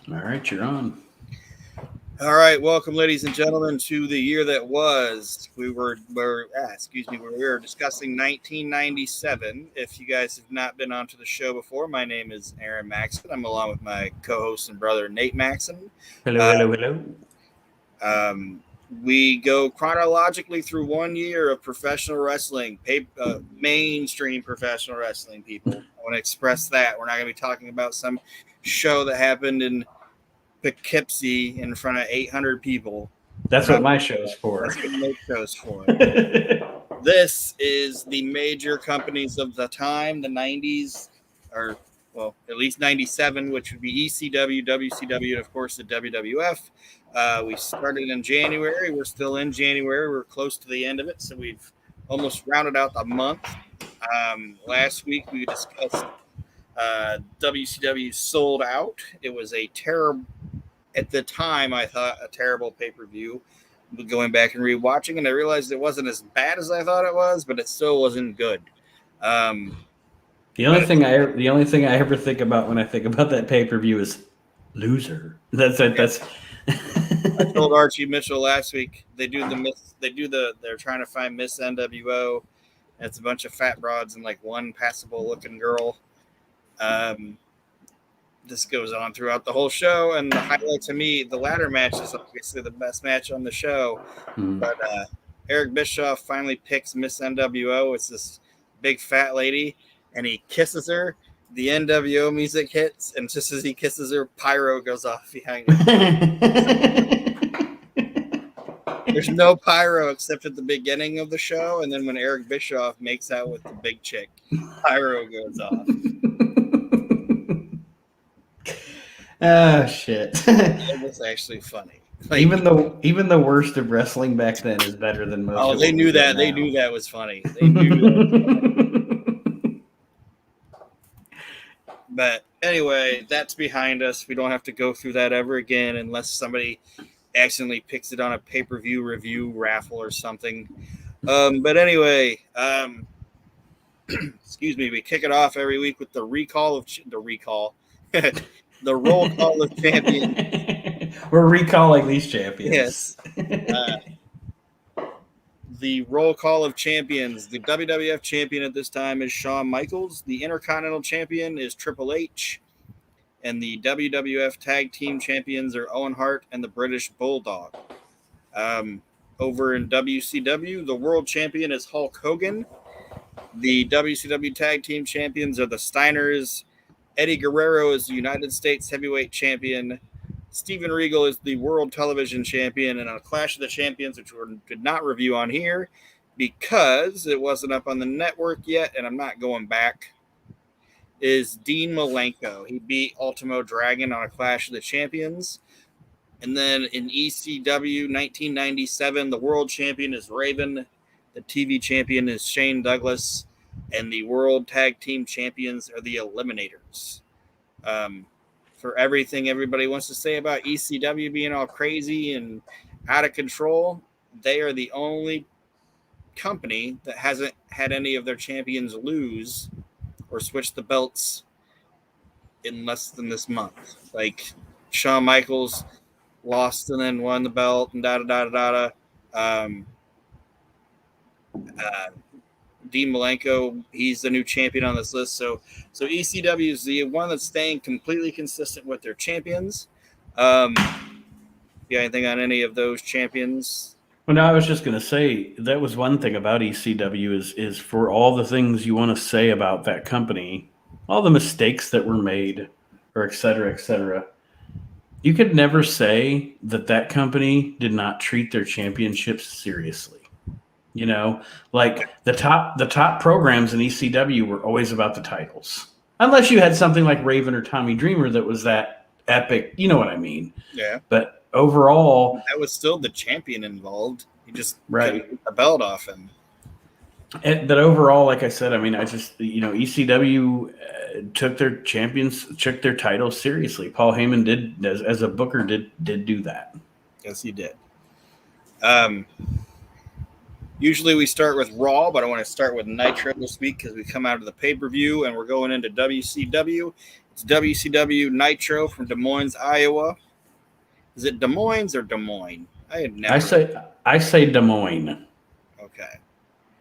All right, you're on. All right, welcome, ladies and gentlemen, to the year that was. We were discussing 1997. If you guys have not been onto the show before, my name is Aaron Maxon. I'm along with my co-host and brother Nate Maxon. Hello, Uh, hello, hello. um, we go chronologically through 1 year of professional wrestling, mainstream professional wrestling. People, I want to express that we're not going to be talking about some show that happened in Poughkeepsie in front of 800 people. We're That's what not. my show's for. That's what Nate shows for. This is the major companies of the time, the 90s, or, well, at least 97, which would be ECW, WCW, and of course the WWF. We started in January. We're still in January. We're close to the end of it, so we've almost rounded out the month. Last week we discussed WCW Sold Out. It was a terrible, at the time, I thought a terrible pay per view. Going back and rewatching, and I realized it wasn't as bad as I thought it was, but it still wasn't good. Um, but The only thing I ever think about when I think about that pay per view is loser. That's it. yeah, That's I told Archie Mitchell last week they're trying to find Miss NWO. And it's a bunch of fat broads and like one passable looking girl. Um, this goes on throughout the whole show, and the highlight to me, the ladder match is obviously the best match on the show. Hmm. But Eric Bischoff finally picks Miss NWO. It's this big fat lady, and he kisses her. The NWO music hits, and just as he kisses her, pyro goes off behind him. There's no pyro except at the beginning of the show, and then when Eric Bischoff makes out with the big chick, pyro goes off. Oh shit. It was actually funny. Like, even the worst of wrestling back then is better than most oh, of they what we knew get that. They now. knew that was funny. They knew that. But anyway, that's behind us. We don't have to go through that ever again unless somebody accidentally picks it on a pay-per-view review raffle or something. But anyway, excuse me. We kick it off every week with the the roll call of champions. We're recalling these champions. Yes, the roll call of champions. The WWF champion at this time is Shawn Michaels. The Intercontinental champion is Triple H. And the WWF Tag Team Champions are Owen Hart and the British Bulldog. Over in WCW, the World Champion is Hulk Hogan. The WCW Tag Team Champions are the Steiners. Eddie Guerrero is the United States Heavyweight Champion. Steven Regal is the World Television Champion. And on Clash of the Champions, which we did not review on here because it wasn't up on the network yet, and I'm not going back, is Dean Malenko. He beat Ultimo Dragon on a Clash of the Champions. And then in ECW 1997, the world champion is Raven. The TV champion is Shane Douglas. And the world tag team champions are the Eliminators. For everything everybody wants to say about ECW being all crazy and out of control, they are the only company that hasn't had any of their champions lose or switch the belts in less than this month. Like Shawn Michaels lost and then won the belt and da da da da da. Dean Malenko, he's the new champion on this list. So ECW is the one that's staying completely consistent with their champions. You got anything on any of those champions? Well, no, I was just going to say that was one thing about ECW is for all the things you want to say about that company, all the mistakes that were made, or et cetera, et cetera. You could never say that that company did not treat their championships seriously. You know, like the top programs in ECW were always about the titles, unless you had something like Raven or Tommy Dreamer that was that epic. You know what I mean? Yeah. But overall, that was still the champion involved. You just right, couldn't get the belt off him. But overall, like I said, I mean, I just ECW took their titles seriously. Paul Heyman did as a booker did do that. Yes, he did. Usually we start with Raw, but I want to start with Nitro this week because we come out of the pay-per-view and we're going into WCW. It's WCW Nitro from Des Moines, Iowa. Is it Des Moines or Des Moines? I had never. I say Des Moines. Okay.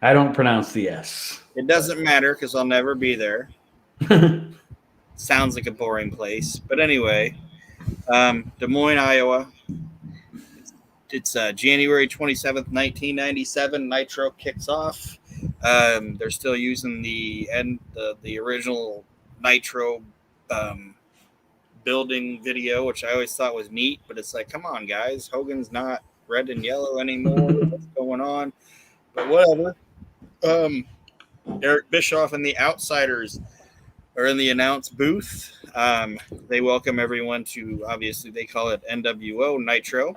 I don't pronounce the S. It doesn't matter because I'll never be there. Sounds like a boring place. But anyway, Des Moines, Iowa. It's January 27th, 1997. Nitro kicks off. They're still using the original Nitro building video, which I always thought was neat. But it's like, come on, guys. Hogan's not red and yellow anymore. What's going on? But whatever. Eric Bischoff and the Outsiders are in the announce booth. They welcome everyone to, obviously, they call it NWO Nitro.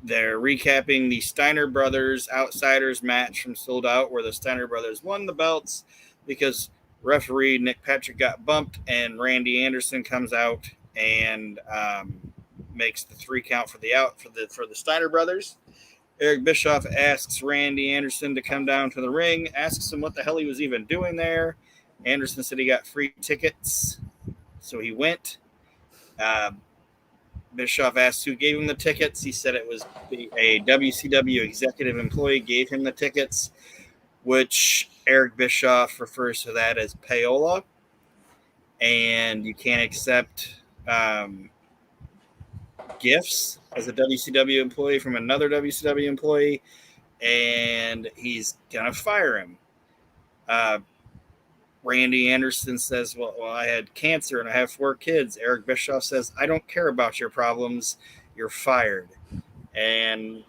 They're recapping the Steiner Brothers Outsiders match from Sold Out, where the Steiner Brothers won the belts because referee Nick Patrick got bumped, and Randy Anderson comes out and makes the 3 count for the Steiner Brothers. Eric Bischoff asks Randy Anderson to come down to the ring, asks him what the hell he was even doing there. Anderson said he got free tickets, so he went. Bischoff asked who gave him the tickets. He said it was a WCW executive employee gave him the tickets, which Eric Bischoff refers to that as payola. And you can't accept gifts as a WCW employee from another WCW employee, and he's going to fire him. Randy Anderson says, well, I had cancer and I have 4 kids. Eric Bischoff says, I don't care about your problems. You're fired. And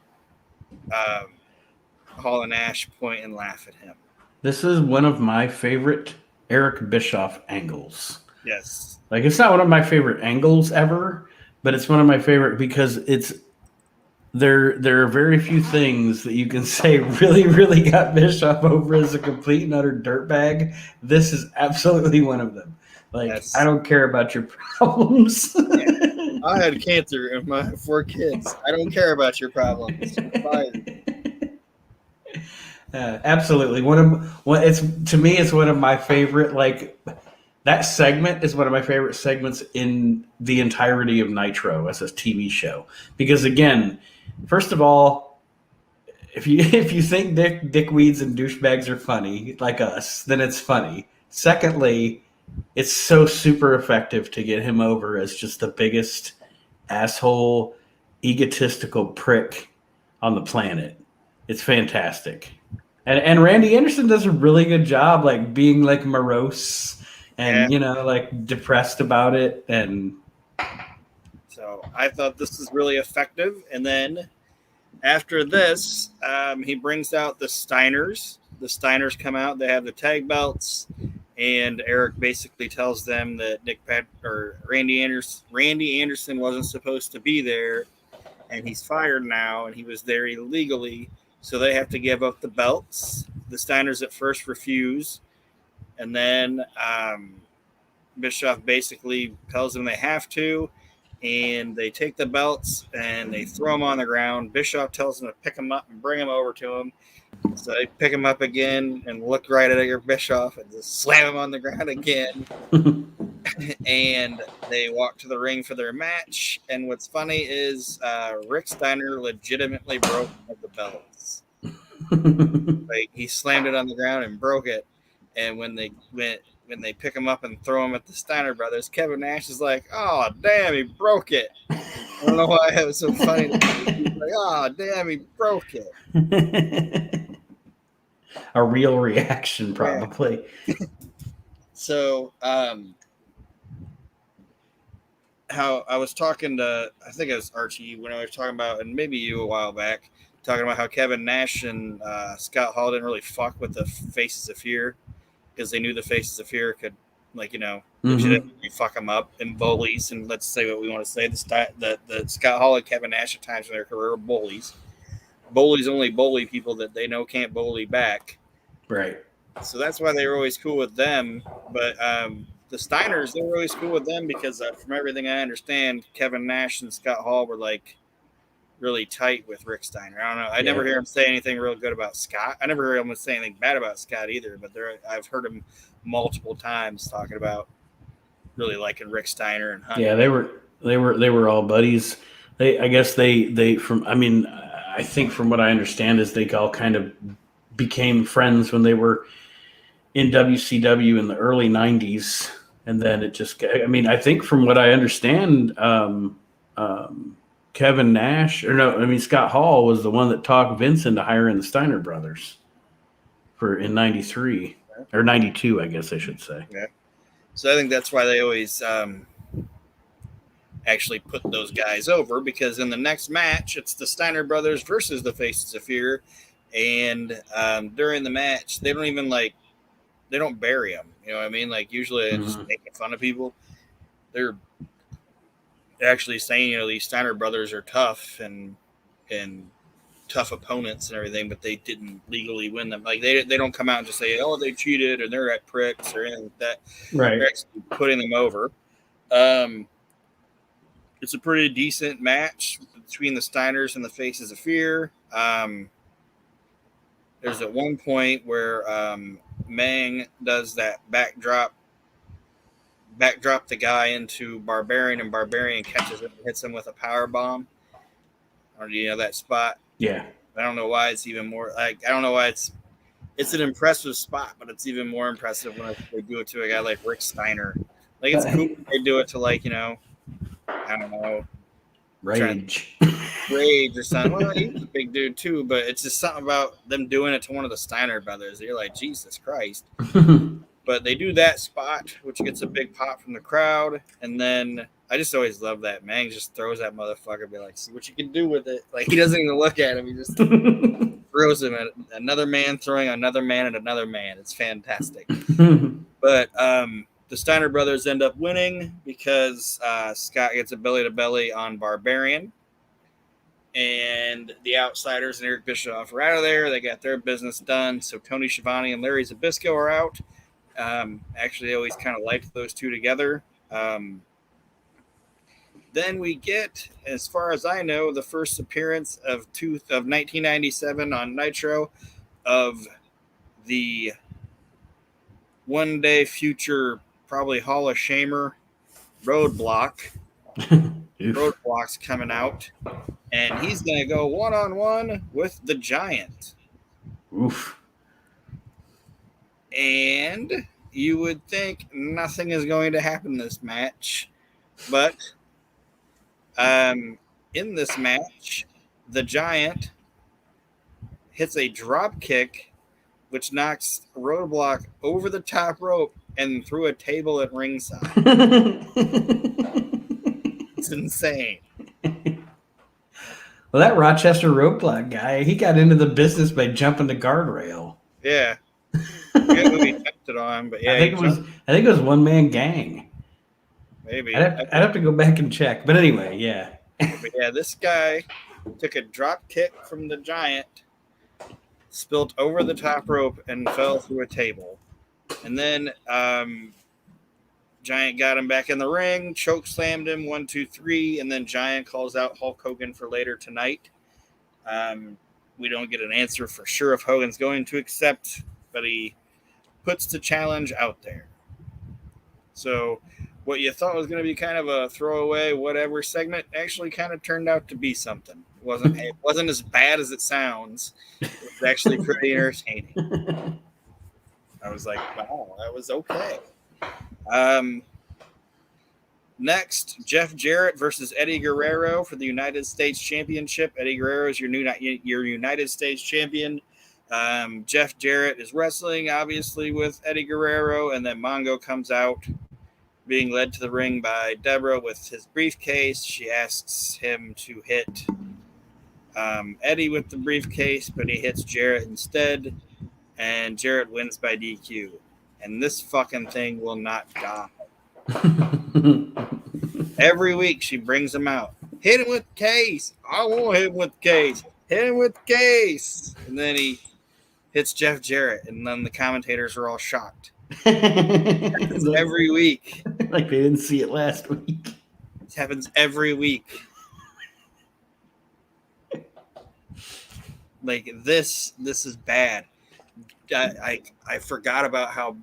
Hall and Ash point and laugh at him. This is one of my favorite Eric Bischoff angles. Yes. Like, it's not one of my favorite angles ever, but it's one of my favorite because there are very few things that you can say really got Bischoff over as a complete and utter dirtbag. This is absolutely one of them. Like, yes. I don't care about your problems. Yeah. I had cancer and my 4 kids. I don't care about your problems. Absolutely. To me, it's one of my favorite, like, that segment is one of my favorite segments in the entirety of Nitro as a TV show. Because again, first of all, if you think dickweeds and douchebags are funny, like us, then it's funny. Secondly, it's so super effective to get him over as just the biggest asshole, egotistical prick on the planet. It's fantastic. And Randy Anderson does a really good job, like, being, like, morose and, like, depressed about it. And so I thought this was really effective. And then after this, he brings out the Steiners. The Steiners come out. They have the tag belts. And Eric basically tells them that Randy Anderson wasn't supposed to be there. And he's fired now. And he was there illegally. So they have to give up the belts. The Steiners at first refuse. And then Bischoff basically tells them they have to. And they take the belts and they throw them on the ground. Bischoff tells them to pick them up and bring them over to him. So they pick him up again and look right at your Bischoff and just slam him on the ground again. And they walk to the ring for their match. And what's funny is Rick Steiner legitimately broke one of the belts. Like, he slammed it on the ground and broke it. And when they pick him up and throw him at the Steiner brothers, Kevin Nash is like, "Oh, damn, he broke it." I don't know why it was so funny. He's like, "Oh, damn, he broke it." A real reaction, probably. Yeah. So, how I was talking to, I think it was Archie when I was talking about, and maybe you a while back, talking about how Kevin Nash and Scott Hall didn't really fuck with the Faces of Fear because they knew the Faces of Fear could, like, legitimately fuck them up and bullies. And let's say what we want to say. The Scott Hall and Kevin Nash at times in their career were bullies. Bullies only bully people that they know can't bully back. Right. So that's why they were always cool with them. But the Steiners, they were always cool with them because from everything I understand, Kevin Nash and Scott Hall were, like, really tight with Rick Steiner. I don't know. I never hear him say anything real good about Scott. I never heard him say anything bad about Scott either, but I've heard him multiple times talking about really liking Rick Steiner and Hunter. Yeah, they were all buddies. I guess they from. I mean, I think from what I understand is they all kind of became friends when they were in WCW in the early '90s, and then it just. I mean, I think from what I understand, Kevin Nash or no, I mean Scott Hall was the one that talked Vince into hiring the Steiner brothers for in '93 or '92, I guess I should say. Yeah. So I think that's why they always actually put those guys over, because in the next match it's the Steiner brothers versus the Faces of Fear, and during the match they don't even they don't bury them. You know what I mean? Like usually they're just making fun of people. They're actually saying these Steiner brothers are tough and tough opponents and everything, but they didn't legally win them. Like they don't come out and just say, oh, they cheated or they're at pricks or anything like that. Right. They're actually putting them over. It's a pretty decent match between the Steiners and the Faces of Fear. There's at one point where Mang does that backdrop the guy into Barbarian, and Barbarian catches him and hits him with a power bomb. Or that spot? Yeah. I don't know why it's even more I don't know why it's an impressive spot, but it's even more impressive when they do it to a guy like Rick Steiner. Like it's cool when they do it to I don't know, Rage or something. Well, he's a big dude too, but it's just something about them doing it to one of the Steiner brothers. You're like, Jesus Christ. But they do that spot, which gets a big pop from the crowd, and then I just always love that. Mang just throws that motherfucker, be like, see what you can do with it. Like he doesn't even look at him; he just throws him at another man, throwing another man at another man. It's fantastic. But the Steiner brothers end up winning because Scott gets a belly-to-belly on Barbarian. And the Outsiders and Eric Bischoff are out of there. They got their business done. So Tony Schiavone and Larry Zbyszko are out. Actually, I always kind of liked those two together. Then we get, as far as I know, the first appearance of 1997 on Nitro of the one-day future, probably Hall of Shamer, Roadblock. Roadblock's coming out, and he's going to go one-on-one with the Giant. Oof. And you would think nothing is going to happen in this match, but in this match, the Giant hits a drop kick, which knocks Roadblock over the top rope and through a table at ringside. It's insane. Well, that Rochester Roadblock guy, he got into the business by jumping the guardrail. Yeah. I forget who he jumped it on, but yeah. I think it was One Man Gang. Maybe. I'd have to go back and check. But anyway, yeah. But yeah, this guy took a drop kick from the Giant, spilt over the top rope, and fell through a table. And then Giant got him back in the ring, choke slammed him 1, 2, 3, and then Giant calls out Hulk Hogan for later tonight. We don't get an answer for sure if Hogan's going to accept, but he puts the challenge out there. So what you thought was going to be kind of a throwaway whatever segment actually kind of turned out to be something. It wasn't as bad as it sounds. It was actually pretty entertaining. I was like, wow, that was okay. Next, Jeff Jarrett versus Eddie Guerrero for the United States Championship. Eddie Guerrero is your United States champion. Jeff Jarrett is wrestling, obviously, with Eddie Guerrero, and then Mongo comes out, being led to the ring by Deborah with his briefcase. She asks him to hit Eddie with the briefcase, but he hits Jarrett instead, and Jarrett wins by DQ. And this fucking thing will not die. Every week she brings him out. Hit him with the case. I won't hit him with the case. Hit him with the case. And then he hits Jeff Jarrett, and then the commentators are all shocked. Every week. Like they didn't see it last week. It happens every week. Like this is bad. I forgot about how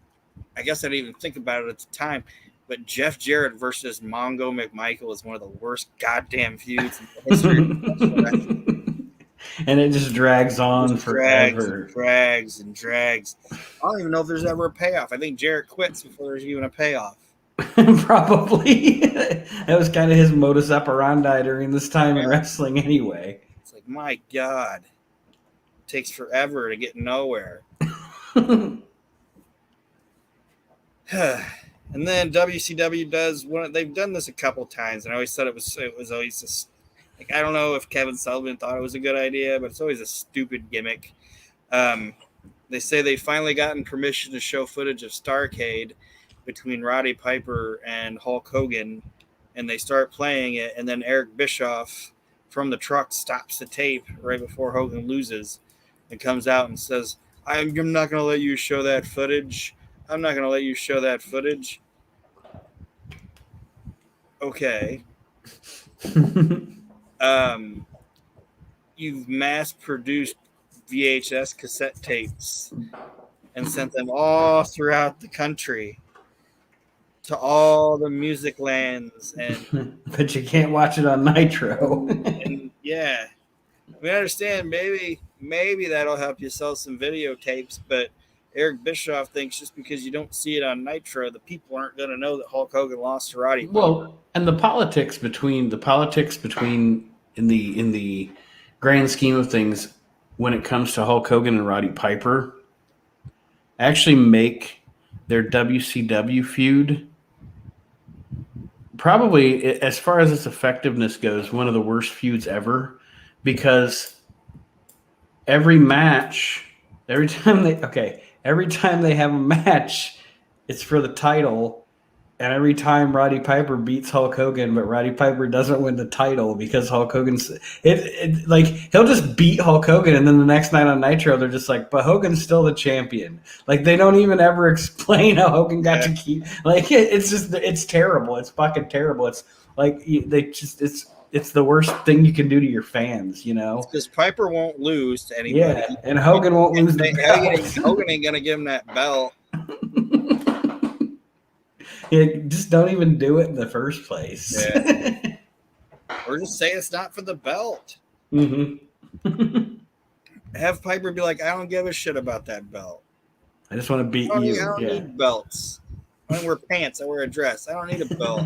I guess I didn't even think about it at the time, but Jeff Jarrett versus Mongo McMichael is one of the worst goddamn feuds in the history of professional wrestling. And it just drags on Just drags and forever. drags and drags. I don't even know if there's ever a payoff. I think Jarrett quits before there's even a payoff. Probably. That was kind of his modus operandi during this time in wrestling anyway. It's like, my God. It takes forever to get nowhere. And then WCW does one. They've done this a couple times, and I always thought it was always just like, I don't know if Kevin Sullivan thought it was a good idea, but it's always a stupid gimmick. They say they finally gotten permission to show footage of Starrcade between Roddy Piper and Hulk Hogan, and they start playing it, and then Eric Bischoff from the truck stops the tape right before Hogan loses and comes out and says, I'm not going to let you show that footage. I'm not going to let you show that footage. Okay. You've mass-produced VHS cassette tapes and sent them all throughout the country to all the music lands, and but you can't watch it on Nitro. and yeah, we understand maybe that'll help you sell some videotapes, but Eric Bischoff thinks just because you don't see it on Nitro, the people aren't going to know that Hulk Hogan lost to Roddy Piper. Well, and the politics between in the grand scheme of things, when it comes to Hulk Hogan and Roddy Piper, actually make their WCW feud probably, as far as its effectiveness goes, one of the worst feuds ever, because every time they have a match, it's for the title. And every time Roddy Piper beats Hulk Hogan, but Roddy Piper doesn't win the title because Hulk Hogan's like he'll just beat Hulk Hogan, and then the next night on Nitro they're just like, but Hogan's still the champion. Like they don't even ever explain how Hogan got to keep. Like it's terrible. It's fucking terrible. It's like it's the worst thing you can do to your fans, you know. Because Piper won't lose to anybody. Yeah, and Hogan won't lose the belt. Hogan ain't gonna give him that belt. Yeah, just don't even do it in the first place. Yeah. Or just say it's not for the belt. Mm-hmm. Have Piper be like, I don't give a shit about that belt. I just want to beat you. I don't need belts. I don't wear pants. I wear a dress. I don't need a belt.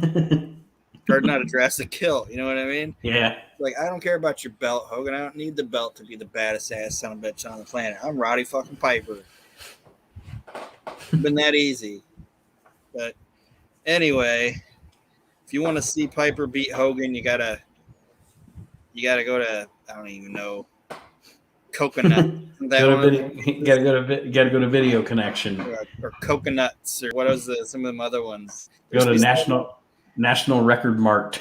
Or not a dress, a kilt. You know what I mean? Yeah. Like, I don't care about your belt, Hogan. I don't need the belt to be the baddest ass son of a bitch on the planet. I'm Roddy fucking Piper. It's been that easy. But anyway, if you want to see Piper beat Hogan, you gotta go to, I don't even know, Coconut. Gotta go to Video Connection or Coconuts, or what was some of them other ones? Go to National Record Mart.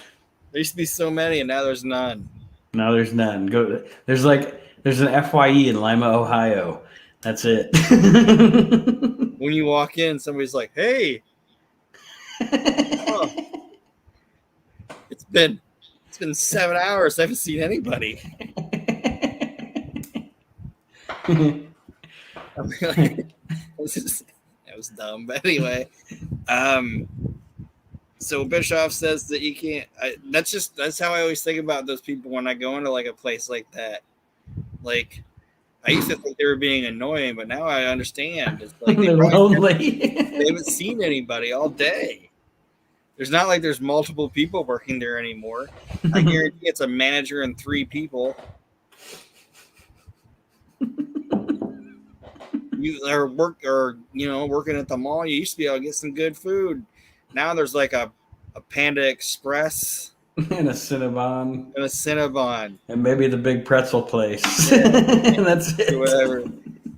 There used to be so many, and now there's none. Now there's none. There's an FYE in Lima, Ohio. That's it. When you walk in, somebody's like, "Hey, oh, it's been 7 hours. I haven't seen anybody." That was dumb, but anyway. So Bischoff says that you can't. That's how I always think about those people when I go into like a place like that. Like, I used to think they were being annoying, but now I understand. It's like they're lonely. They haven't seen anybody all day. There's not like there's multiple people working there anymore. I guarantee it's a manager and 3 people. You are working at the mall. You used to be able to get some good food. Now there's like a Panda Express and a Cinnabon. And maybe the big pretzel place. Yeah. And that's it. Or whatever.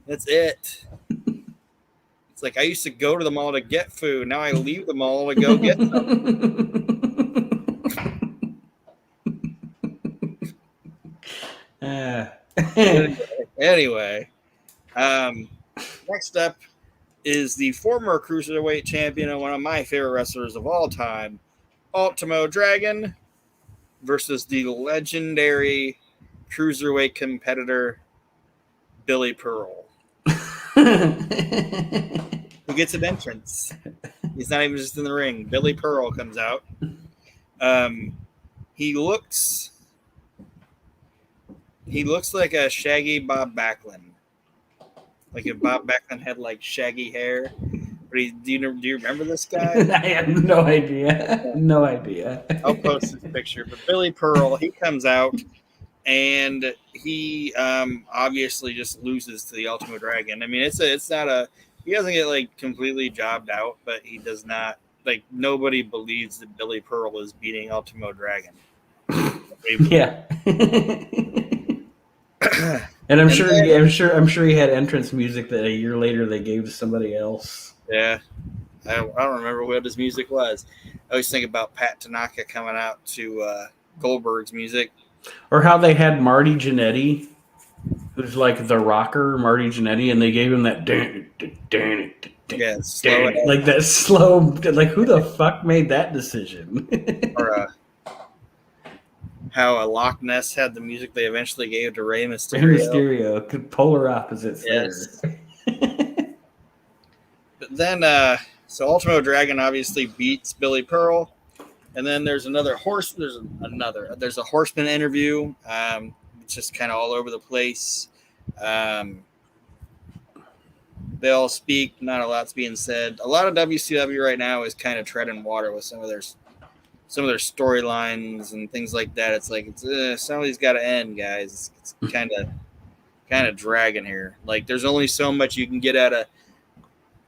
That's it. It's like I used to go to the mall to get food. Now I leave the mall to go get something. Anyway, next up is the former Cruiserweight champion and one of my favorite wrestlers of all time, Ultimo Dragon, versus the legendary Cruiserweight competitor, Billy Pearl. who gets an entrance. He's not even just in the ring. Billy Pearl comes out. He looks like a shaggy Bob Backlund. Like if Bob Backlund had like shaggy hair. But do you remember this guy? I have no idea. No idea. I'll post this picture. But Billy Pearl, he comes out and he obviously just loses to the Ultimo Dragon. I mean, it's not a he doesn't get like completely jobbed out, but he does not like nobody believes that Billy Pearl is beating Ultimo Dragon. Yeah. And I'm sure he had entrance music that a year later they gave to somebody else. Yeah. I don't remember what his music was. I always think about Pat Tanaka coming out to Goldberg's music. Or how they had Marty Jannetty, who's like the rocker, Marty Jannetty, and they gave him that slow like that slow, like who the fuck made that decision? Or how Loch Ness had the music they eventually gave to Rey Mysterio. Polar opposites yes. there. But then, so Ultimo Dragon obviously beats Billy Pearl. And then there's a horseman interview. It's just kind of all over the place. They all speak. Not a lot's being said. A lot of WCW right now is kind of treading water with some of their storylines and things like that. It's like somebody's got to end, guys. It's kind of dragging here. Like there's only so much you can get out of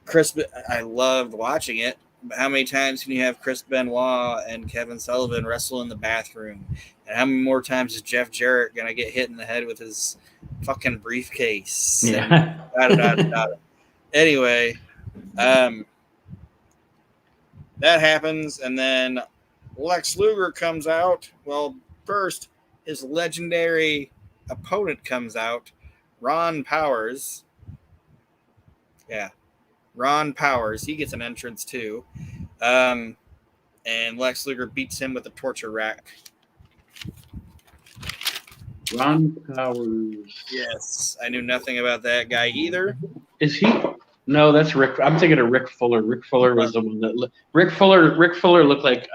Chris. I loved watching it. But how many times can you have Chris Benoit and Kevin Sullivan wrestle in the bathroom? And how many more times is Jeff Jarrett going to get hit in the head with his fucking briefcase? Yeah. Anyway, that happens. And then Lex Luger comes out. Well, first, his legendary opponent comes out, Ron Powers. Yeah. Ron Powers, he gets an entrance too. And Lex Luger beats him with a torture rack. Ron Powers. Yes, I knew nothing about that guy either. Is he? No, that's Rick. I'm thinking of Rick Fuller. Rick Fuller was the one that. Rick Fuller looked like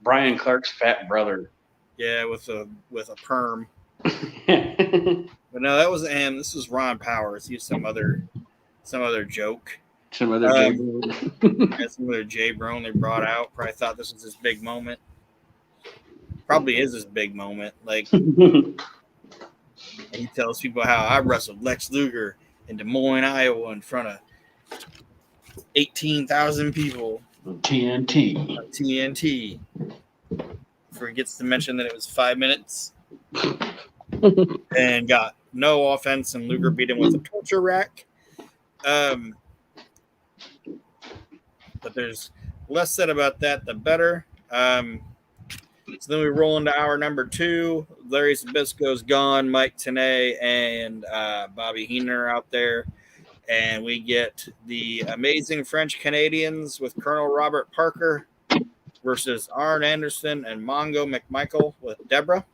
Brian Clark's fat brother. Yeah, with a perm. But no, that wasn't him. This was Ron Powers. He was some other joke. Some other J Brone they brought out. Probably thought this was his big moment. Probably is his big moment. Like he tells people how I wrestled Lex Luger in Des Moines, Iowa, in front of 18,000 people. TNT. Before he gets to mention that it was 5 minutes and got no offense, and Luger beat him with a torture rack. But there's less said about that, the better. So then we roll into hour number 2. Larry Zbyszko's gone. Mike Tenay and Bobby Heenan are out there. And we get the Amazing French Canadians with Colonel Robert Parker versus Arn Anderson and Mongo McMichael with Deborah.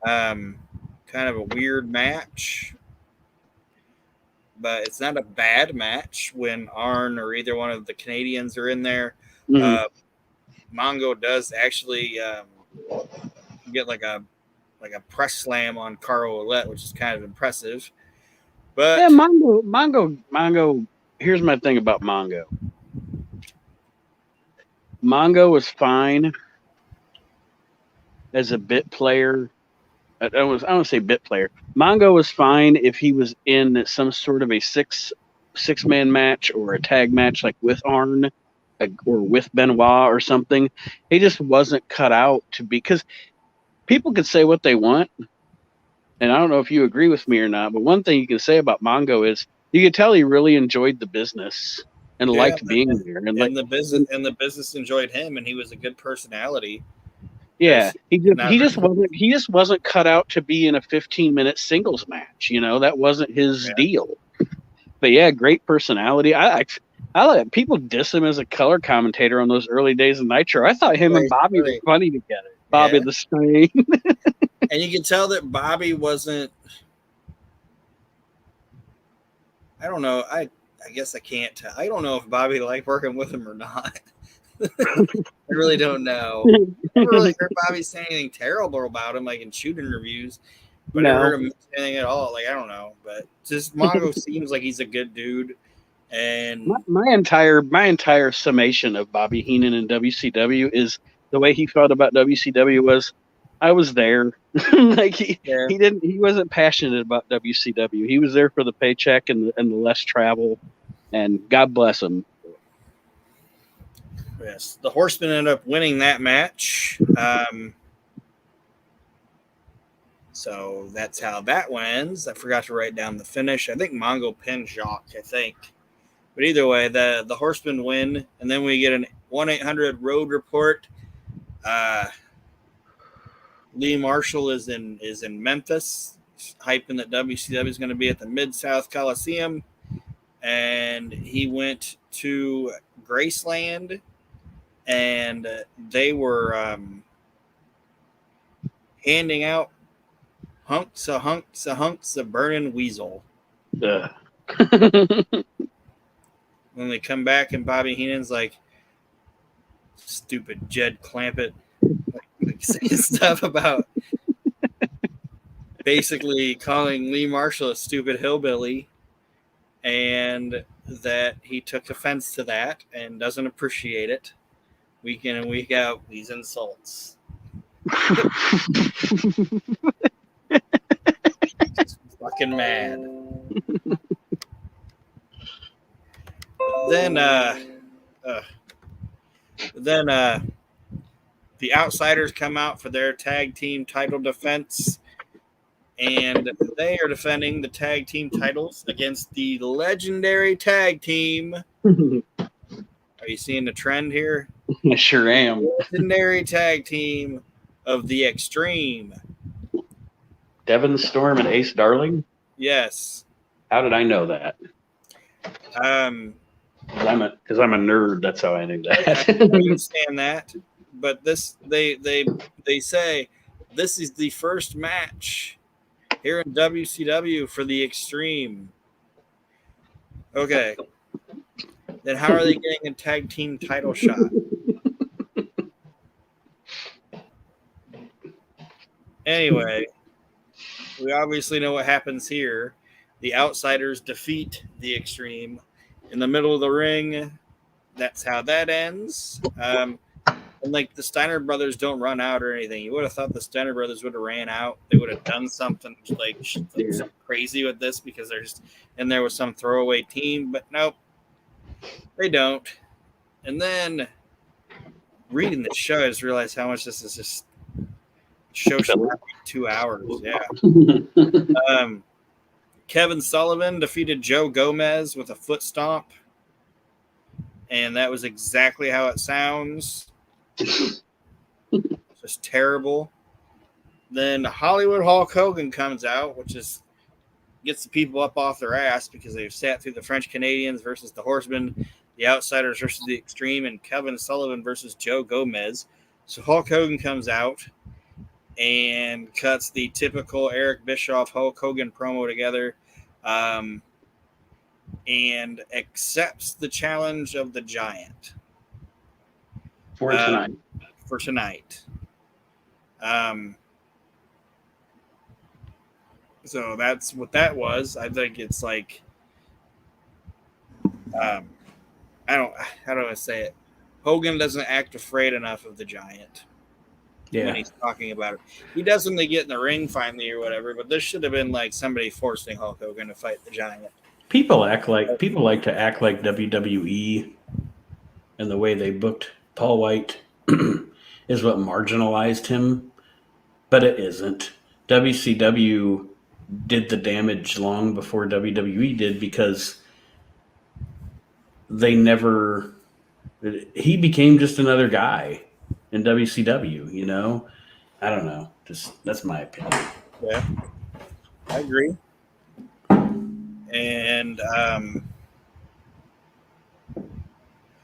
Kind of a weird match. But it's not a bad match when Arn or either one of the Canadians are in there. Mm-hmm. Mongo does actually get like a press slam on Carl Ouellette, which is kind of impressive. But yeah, Mongo. Here's my thing about Mongo. Mongo was fine as a bit player. I don't want to say bit player. Mongo was fine if he was in some sort of a six-man match or a tag match, like with Arn or with Benoit or something. He just wasn't cut out to be, because people could say what they want, and I don't know if you agree with me or not, but one thing you can say about Mongo is you could tell he really enjoyed the business and liked being there, and the business enjoyed him, and he was a good personality. Yeah, he just wasn't cut out to be in a 15-minute singles match. You know, that wasn't his deal. But yeah, great personality. I like people diss him as a color commentator on those early days of Nitro. I thought him and Bobby were funny together. Bobby the Stain. And you can tell that Bobby wasn't. I don't know. I guess I can't tell. I don't know if Bobby liked working with him or not. I really don't know. I never really heard Bobby say anything terrible about him, like in shoot interviews. But I never heard him mention anything at all. Like, I don't know. But just Mongo seems like he's a good dude. And my entire summation of Bobby Heenan and WCW is the way he felt about WCW was, I was there. Like he wasn't passionate about WCW. He was there for the paycheck and the less travel, and God bless him. yes, the Horsemen ended up winning that match. So that's how that wins. I forgot to write down the finish. I think Mongo pinned Jacques, I think. But either way, the Horsemen win, and then we get an 1-800 road report. Lee Marshall is in Memphis, hyping that WCW is going to be at the Mid-South Coliseum, and he went to Graceland, and they were handing out hunks of burning weasel. When they come back, and Bobby Heenan's like, stupid Jed Clampett, like saying stuff about basically calling Lee Marshall a stupid hillbilly, and that he took offense to that and doesn't appreciate it week in and week out, these insults. Fucking mad. Then the Outsiders come out for their tag team title defense, and they are defending the tag team titles against the legendary tag team. Are you seeing the trend here? I sure am. Legendary tag team of the Extreme. Devon Storm and Ace Darling? Yes. How did I know that? Because I'm a nerd. That's how I knew that. I understand that, but they say this is the first match here in WCW for the Extreme. Okay, then how are they getting a tag team title shot? Anyway, we obviously know what happens here. The Outsiders defeat the Extreme in the middle of the ring. That's how that ends. And like the Steiner brothers don't run out or anything. You would have thought the Steiner brothers would have ran out. They would have done something like something crazy with this because they're just in there with some throwaway team. But nope, they don't. And then reading the show, I just realized how much this is just show should be 2 hours. Yeah. Kevin Sullivan defeated Joe Gomez with a foot stomp. And that was exactly how it sounds. Just terrible. Then Hollywood Hulk Hogan comes out, which is gets the people up off their ass because they've sat through the French Canadians versus the Horsemen, the Outsiders versus the Extreme, and Kevin Sullivan versus Joe Gomez. So Hulk Hogan comes out and cuts the typical Eric Bischoff Hulk Hogan promo together. And accepts the challenge of the Giant for tonight. So that's what that was. I think it's like, how do I say it? Hogan doesn't act afraid enough of the Giant. Yeah. When he's talking about it, he does when they get in the ring finally or whatever. But this should have been like somebody forcing Hulk Hogan to fight the Giant. People like to act like WWE, and the way they booked Paul White is what marginalized him, but it isn't. WCW did the damage long before WWE did because he became just another guy in WCW, you know? I don't know. That's my opinion. Yeah, I agree. And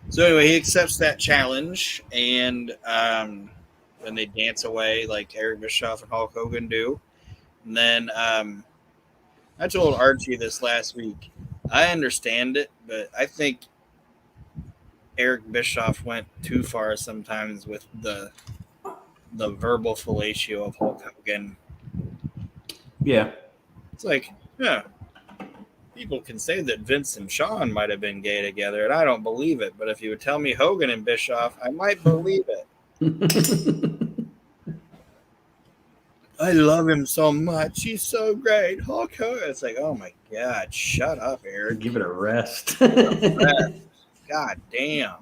so anyway, he accepts that challenge, and then they dance away like Eric Bischoff and Hulk Hogan do. And then I told Archie this last week. I understand it, but I think Eric Bischoff went too far sometimes with the verbal fellatio of Hulk Hogan. Yeah. It's like, yeah, people can say that Vince and Shawn might have been gay together, and I don't believe it. But if you would tell me Hogan and Bischoff, I might believe it. I love him so much. He's so great. Hulk Hogan. It's like, oh my God, shut up, Eric. Give it a rest. God damn.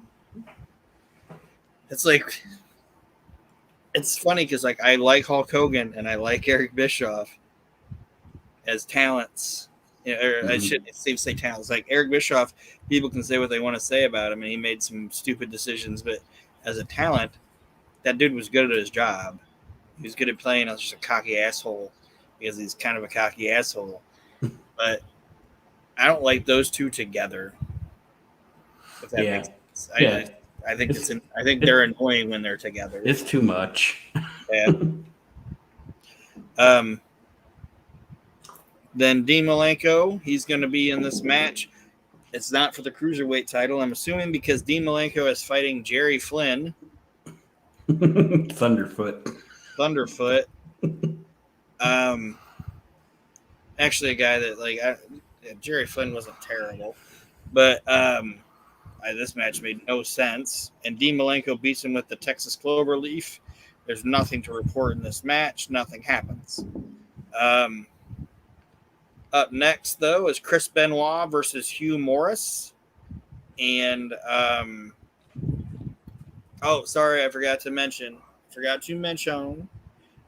It's like, it's funny because like I like Hulk Hogan and I like Eric Bischoff as talents. You know, or I shouldn't say talents. Like Eric Bischoff, people can say what they want to say about him, and he made some stupid decisions. But as a talent, that dude was good at his job. He was good at playing as just a cocky asshole because he's kind of a cocky asshole. But I don't like those two together. If that makes sense. I think I think they're annoying when they're together. It's too much. Yeah. Then Dean Malenko, he's going to be in this match. It's not for the cruiserweight title, I'm assuming, because Dean Malenko is fighting Jerry Flynn. Thunderfoot. Actually, a guy that Jerry Flynn wasn't terrible, but this match made no sense. And Dean Malenko beats him with the Texas Cloverleaf. There's nothing to report in this match. Nothing happens. Up next, though, is Chris Benoit versus Hugh Morris. And, sorry, I forgot to mention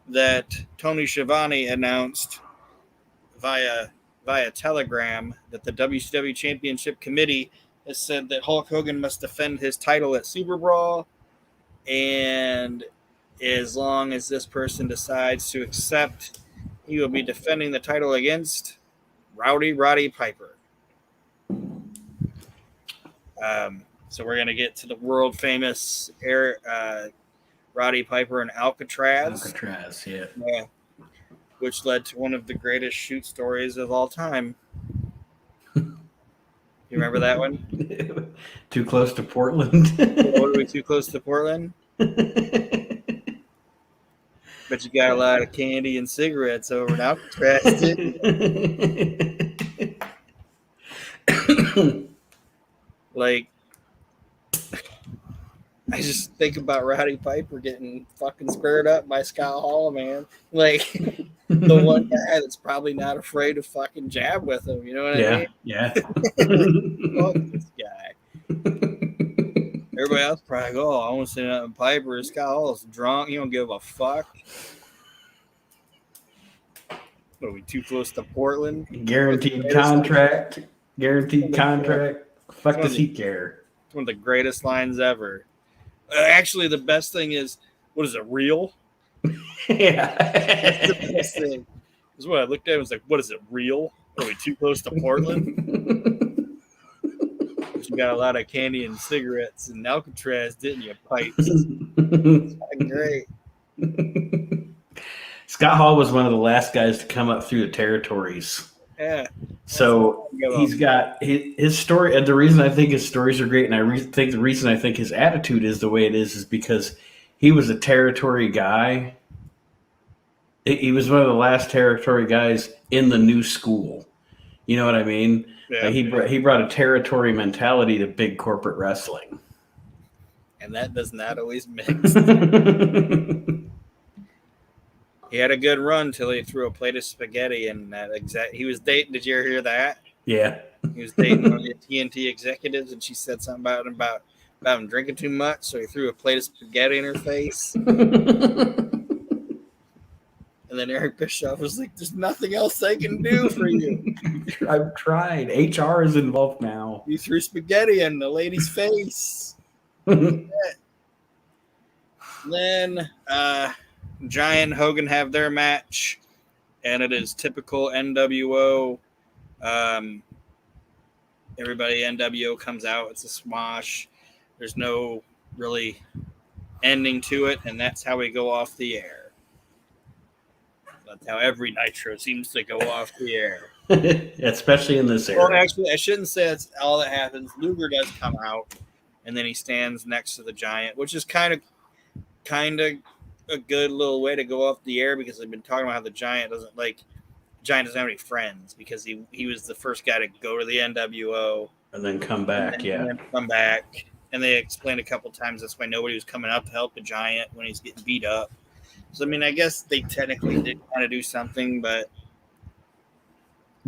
that Tony Schiavone announced via Telegram that the WCW Championship Committee has said that Hulk Hogan must defend his title at Super Brawl, and as long as this person decides to accept, he will be defending the title against Roddy Piper. So we're going to get to the world famous Roddy Piper and Alcatraz. Yeah. Which led to one of the greatest shoot stories of all time. You remember that one? Too close to Portland. What are we too close to Portland? But you got a lot of candy and cigarettes over in Alcatraz, didn't you? Like, I just think about Roddy Piper getting fucking squared up by Scott Hall, man. Like, the one guy that's probably not afraid to fucking jab with him. You know what I mean? Yeah. Fuck this guy. Everybody else probably go, I want to say nothing. Piper, Scott Hall's drunk. He don't give a fuck. What are we, too close to Portland? Guaranteed contract. Fuck does he care? It's one of the greatest lines ever. Actually, the best thing is, what is it, real? Yeah. That's the best thing. That's what I looked at and was like, what is it, real? Are we too close to Portland? But you got a lot of candy and cigarettes in Alcatraz, didn't you, Pipes? It's fucking great. Scott Hall was one of the last guys to come up through the territories. Yeah. So he's got his story, and the reason I think his stories are great, and I think the reason I think his attitude is the way it is because he was a territory guy. He was one of the last territory guys in the new school. You know what I mean? Yeah. Like he brought a territory mentality to big corporate wrestling. And that does not always mix. He had a good run till he threw a plate of spaghetti and that he was dating. Did you ever hear that? Yeah. He was dating one of the TNT executives, and she said something about him drinking too much, so he threw a plate of spaghetti in her face. And then Eric Bischoff was like, "There's nothing else I can do for you. I've tried. HR is involved now. You threw spaghetti in the lady's face." Then Giant and Hogan have their match, and it is typical NWO. Everybody NWO comes out. It's a swash. There's no really ending to it, and that's how we go off the air. That's how every Nitro seems to go off the air. Especially in this era. Well, actually, I shouldn't say that's all that happens. Luger does come out, and then he stands next to the Giant, which is kind of a good little way to go off the air, because I've been talking about how the Giant doesn't have any friends, because he was the first guy to go to the NWO and then come back. and then come back. And they explained a couple times that's why nobody was coming out to help the Giant when he's getting beat up. So, I mean, I guess they technically did kind of do something, but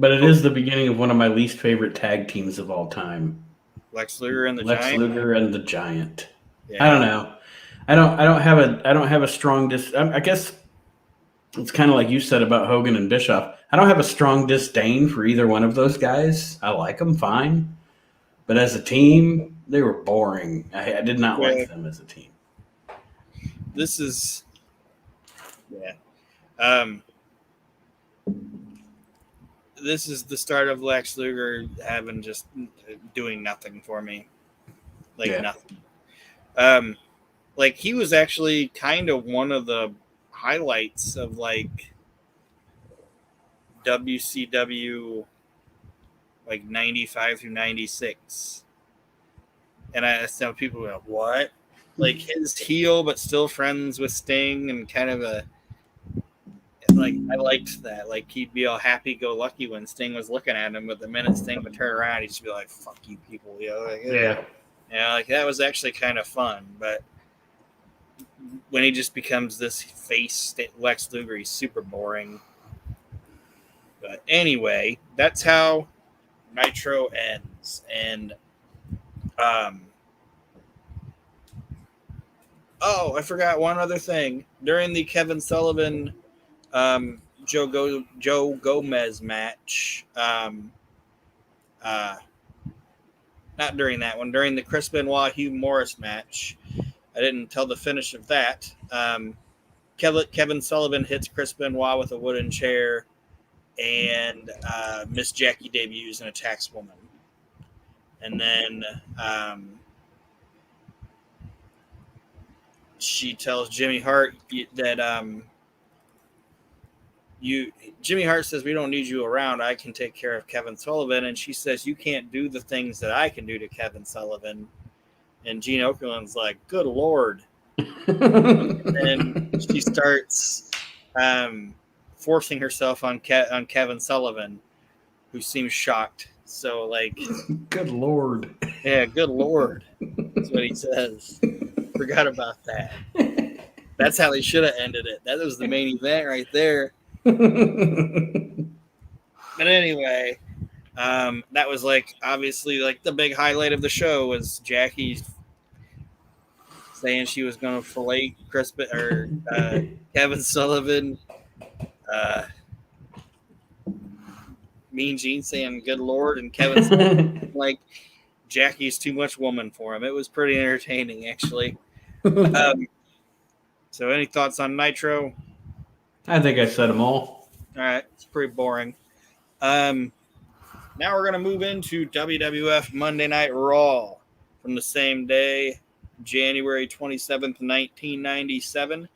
it is the beginning of one of my least favorite tag teams of all time. Lex Luger and the Lex Giant. Luger and the Giant. Yeah. I don't know. I don't have a strong I guess it's kind of like you said about Hogan and Bischoff. I don't have a strong disdain for either one of those guys. I like them fine, but as a team, they were boring. I did not like them as a team. This is, this is the start of Lex Luger having just doing nothing for me, nothing. Like, he was actually kind of one of the highlights of WCW, 95 through 96. And I tell people, what? Like, his heel, but still friends with Sting, and kind of I liked that. Like, he'd be all happy-go-lucky when Sting was looking at him, but the minute Sting would turn around, he'd just be like, fuck you people. That was actually kind of fun. But when he just becomes this face, Lex Luger, he's super boring. But anyway, that's how Nitro ends. And I forgot one other thing. During the Kevin Sullivan Joe Gomez match, not during that one, during the Chris Benoit Hugh Morris match, I didn't tell the finish of that. Kevin Sullivan hits Chris Benoit with a wooden chair, and Miss Jackie debuts and attacks Woman. And then she tells Jimmy Hart that Jimmy Hart says, we don't need you around. I can take care of Kevin Sullivan. And she says, you can't do the things that I can do to Kevin Sullivan. And Gene Okerlund's like, good Lord. And she starts forcing herself on Kevin Sullivan, who seems shocked. So, good Lord. Yeah, good Lord. That's what he says. Forgot about that. That's how they should have ended it. That was the main event right there. But anyway, that was obviously the big highlight of the show was Jackie saying she was going to fillet Kevin Sullivan. Mean Gene saying good Lord, and Kevin Sullivan, Jackie's too much woman for him. It was pretty entertaining, actually. So any thoughts on Nitro? I think I said them all. All right. It's pretty boring. Now we're going to move into WWF Monday Night Raw from the same day, January 27th, 1997.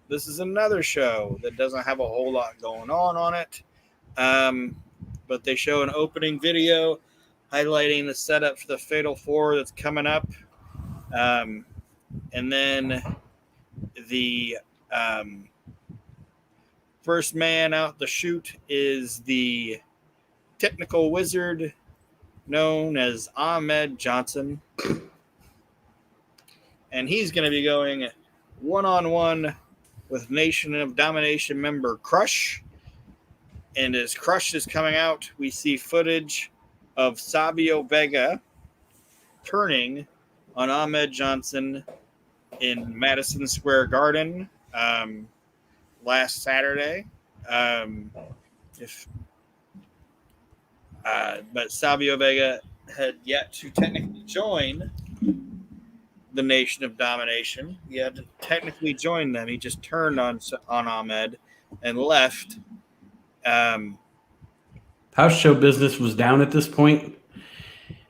This is another show that doesn't have a whole lot going on it. But they show an opening video highlighting the setup for the Fatal 4 that's coming up. And then the first man out the chute is the technical wizard known as Ahmed Johnson. And he's going to be going one-on-one with Nation of Domination member Crush. And as Crush is coming out, we see footage of Savio Vega turning on Ahmed Johnson in Madison Square Garden last Saturday. But Savio Vega had yet to technically join the Nation of Domination. He had to technically join them. He just turned on Ahmed and left. House show business was down at this point,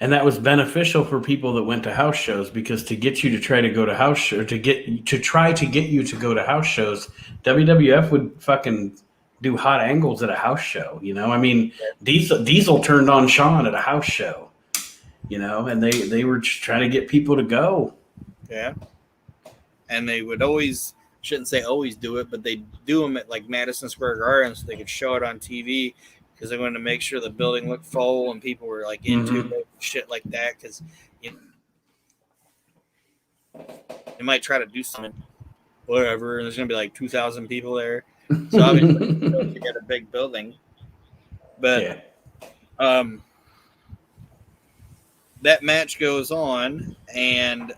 and that was beneficial for people that went to house shows, because to get you to try to go to house show, to try to get you to go to house shows, WWF would fucking do hot angles at a house show. You know, I mean, Diesel turned on Shawn at a house show. You know, and they were just trying to get people to go. Yeah. And they would always, shouldn't say always do it, but they do them at like Madison Square Garden so they could show it on TV because they wanted to make sure the building looked full and people were like into it, shit like that. Because you might try to do something, whatever, and there's gonna be like 2,000 people there. So obviously, you get a big building, but that match goes on, and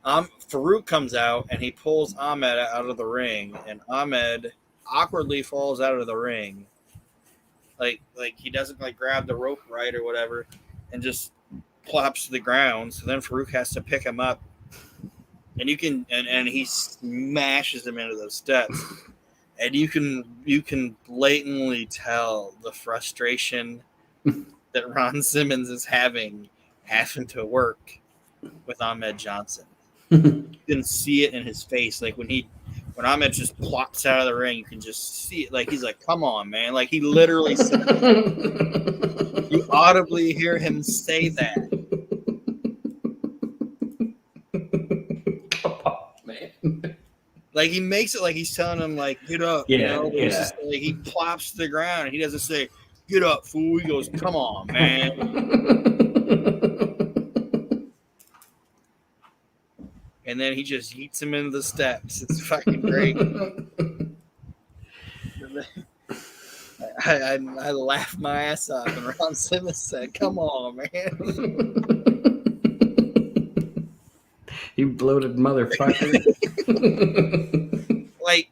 Farouk comes out and he pulls Ahmed out of the ring, and Ahmed awkwardly falls out of the ring. Like he doesn't like grab the rope right or whatever, and just plops to the ground. So then Farouk has to pick him up, and and he smashes him into those steps, and you can blatantly tell the frustration that Ron Simmons is having to work with Ahmed Johnson. You can see it in his face, like when Ahmed just plops out of the ring, you can just see it. Like he's like, "Come on, man!" Like he literally said, you audibly hear him say that. Come on, man. Like he makes it like he's telling him, like, "Get up," yeah, you know. Yeah. Just, like, he plops to the ground, and he doesn't say, "Get up, fool." He goes, "Come on, man." And then he just yeets him into the steps. It's fucking great. I laughed my ass off, and Ron Simmons said, "Come on, man." You bloated motherfucker. Like,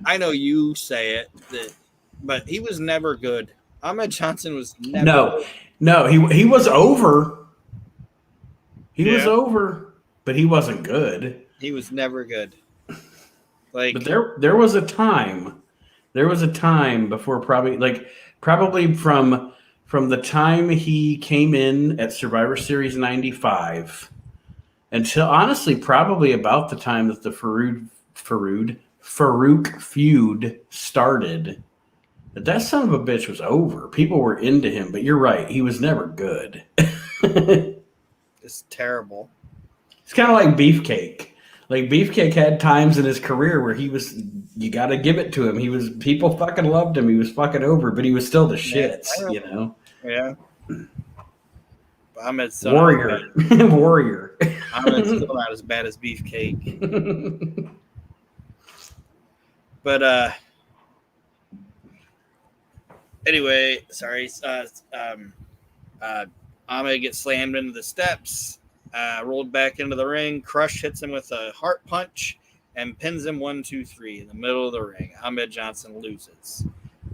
I know you say it, but he was never good. Ahmed Johnson was never good. No, he was over. He was over, but he wasn't good. He was never good. Like, but there was a time. There was a time before probably from the time he came in at Survivor Series 95 until honestly probably about the time that the Farouk feud started. That son of a bitch was over. People were into him, but you're right, he was never good. It's terrible. It's kind of like Beefcake. Like Beefcake had times in his career where you got to give it to him. People fucking loved him. He was fucking over, but he was still the shits, you know? Yeah. Ahmed's Warrior. Warrior. Ahmed's still not as bad as Beefcake. But, anyway, sorry. Ahmed gets slammed into the steps. Rolled back into the ring. Crush hits him with a heart punch and pins him 1, 2, 3 in the middle of the ring. Ahmed Johnson loses.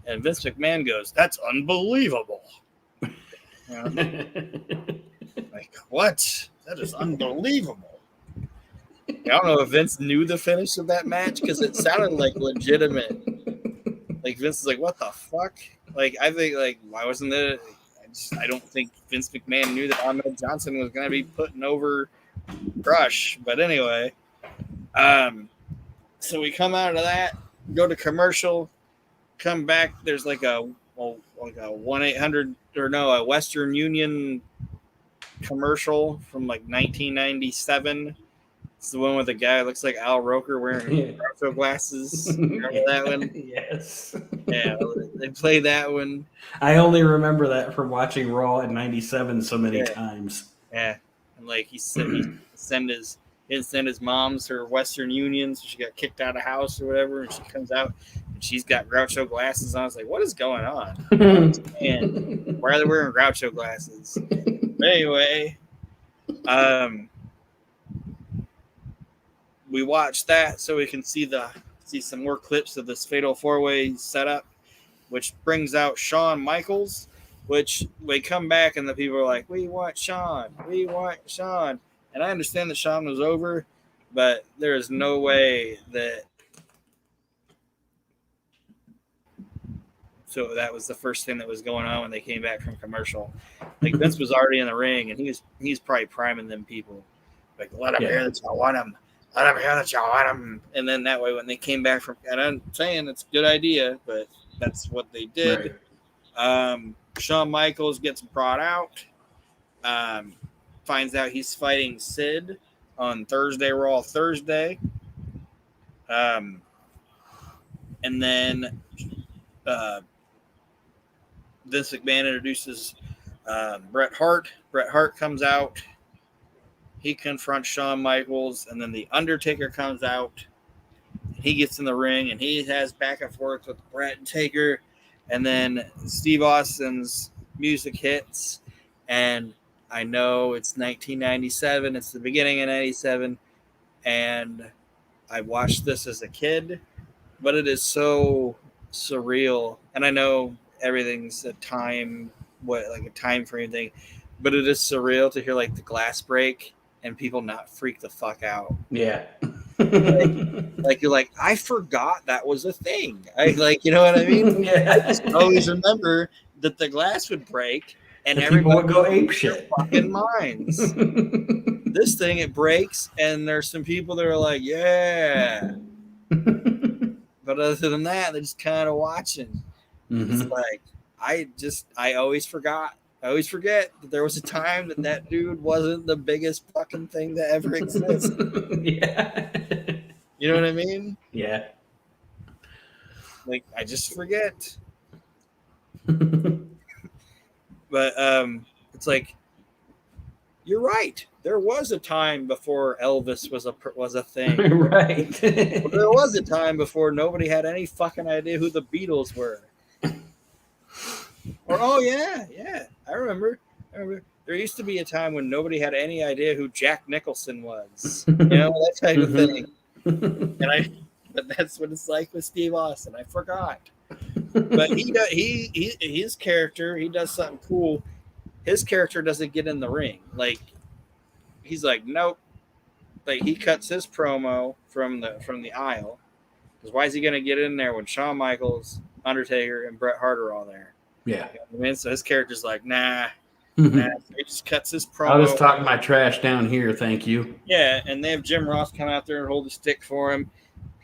And Vince McMahon goes, "That's unbelievable." Like, what? That is unbelievable. I don't know if Vince knew the finish of that match because it sounded like legitimate. Like, Vince is like, "What the fuck?" Like, I think, like, why wasn't it? I don't think Vince McMahon knew that Ahmed Johnson was going to be putting over Crush. But anyway, so we come out of that, go to commercial, come back. There's like a 1-800 a Western Union commercial from like 1997. It's the one with the guy who looks like Al Roker wearing Groucho glasses. Remember that one? Yes. Yeah, they play that one. I only remember that from watching Raw in '97 so many times. Yeah, and like he didn't send his mom's her Western Union, so she got kicked out of the house or whatever, and she comes out and she's got Groucho glasses on. I was like, what is going on? And why are they wearing Groucho glasses? But anyway, we watched that so we can see some more clips of this Fatal 4-Way setup, which brings out Shawn Michaels, which we come back and the people are like, we want Shawn. And I understand that Shawn was over, but there is no way that. So that was the first thing that was going on when they came back from commercial. Like, Vince was already in the ring, and he's probably priming them people. Like, let him hear this. I want him. I never heard that y'all want him. And then that way, when they came back from, and I'm saying it's a good idea, but that's what they did. Right. Shawn Michaels gets brought out, finds out he's fighting Sid on Thursday Raw Thursday. And then Vince McMahon introduces Bret Hart. Bret Hart comes out. He confronts Shawn Michaels, and then The Undertaker comes out. He gets in the ring, and he has back and forth with Bret and Taker. And then Steve Austin's music hits, and I know it's 1997. It's the beginning of 97, and I watched this as a kid, but it is so surreal. And I know everything's a time, like a time frame thing, but it is surreal to hear like the glass break and people not freak the fuck out. Yeah. Like you're like, I forgot that was a thing. I like, you know what I mean? Yeah. I just always remember that the glass would break and The people everybody would go ape lose shit. their fucking minds. This thing, it breaks, and there's some people that are like, yeah. But other than that, they're just kind of watching. It's like, I always forgot. I always forget that there was a time that dude wasn't the biggest fucking thing that ever existed. Yeah. You know what I mean? Yeah. Like, I just forget. But it's like, you're right. There was a time before Elvis was a thing. Right. There was a time before nobody had any fucking idea who the Beatles were. Or yeah, I remember. There used to be a time when nobody had any idea who Jack Nicholson was. You know, that type of thing. But that's what it's like with Steve Austin. I forgot. But his character, he does something cool. His character doesn't get in the ring. Like, he's like, nope. Like, he cuts his promo from the aisle. Because why is he gonna get in there when Shawn Michaels, Undertaker, and Bret Hart are all there? Yeah. You know what I mean? So his character's like, nah. So he just cuts his promo. I'll just talk my trash down here, thank you. Yeah, and they have Jim Ross come out there and hold the stick for him,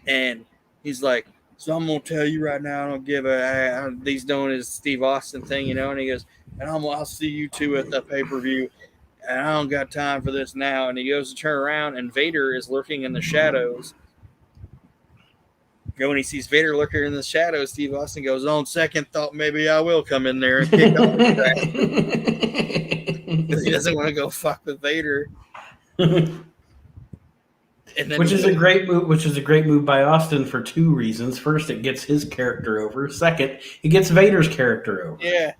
and he's like, so I'm gonna tell you right now, I don't give a. He's doing his Steve Austin thing, you know, and he goes, and I'll see you two at the pay-per-view, and I don't got time for this now. And he goes to turn around, and Vader is lurking in the shadows. When he sees Vader lurking in the shadows, Steve Austin goes, on second thought, maybe I will come in there and kick off his ass. Because he doesn't want to go fuck with Vader. And then which is a great move by Austin for two reasons. First, it gets his character over. Second, it gets Vader's character over. Yeah.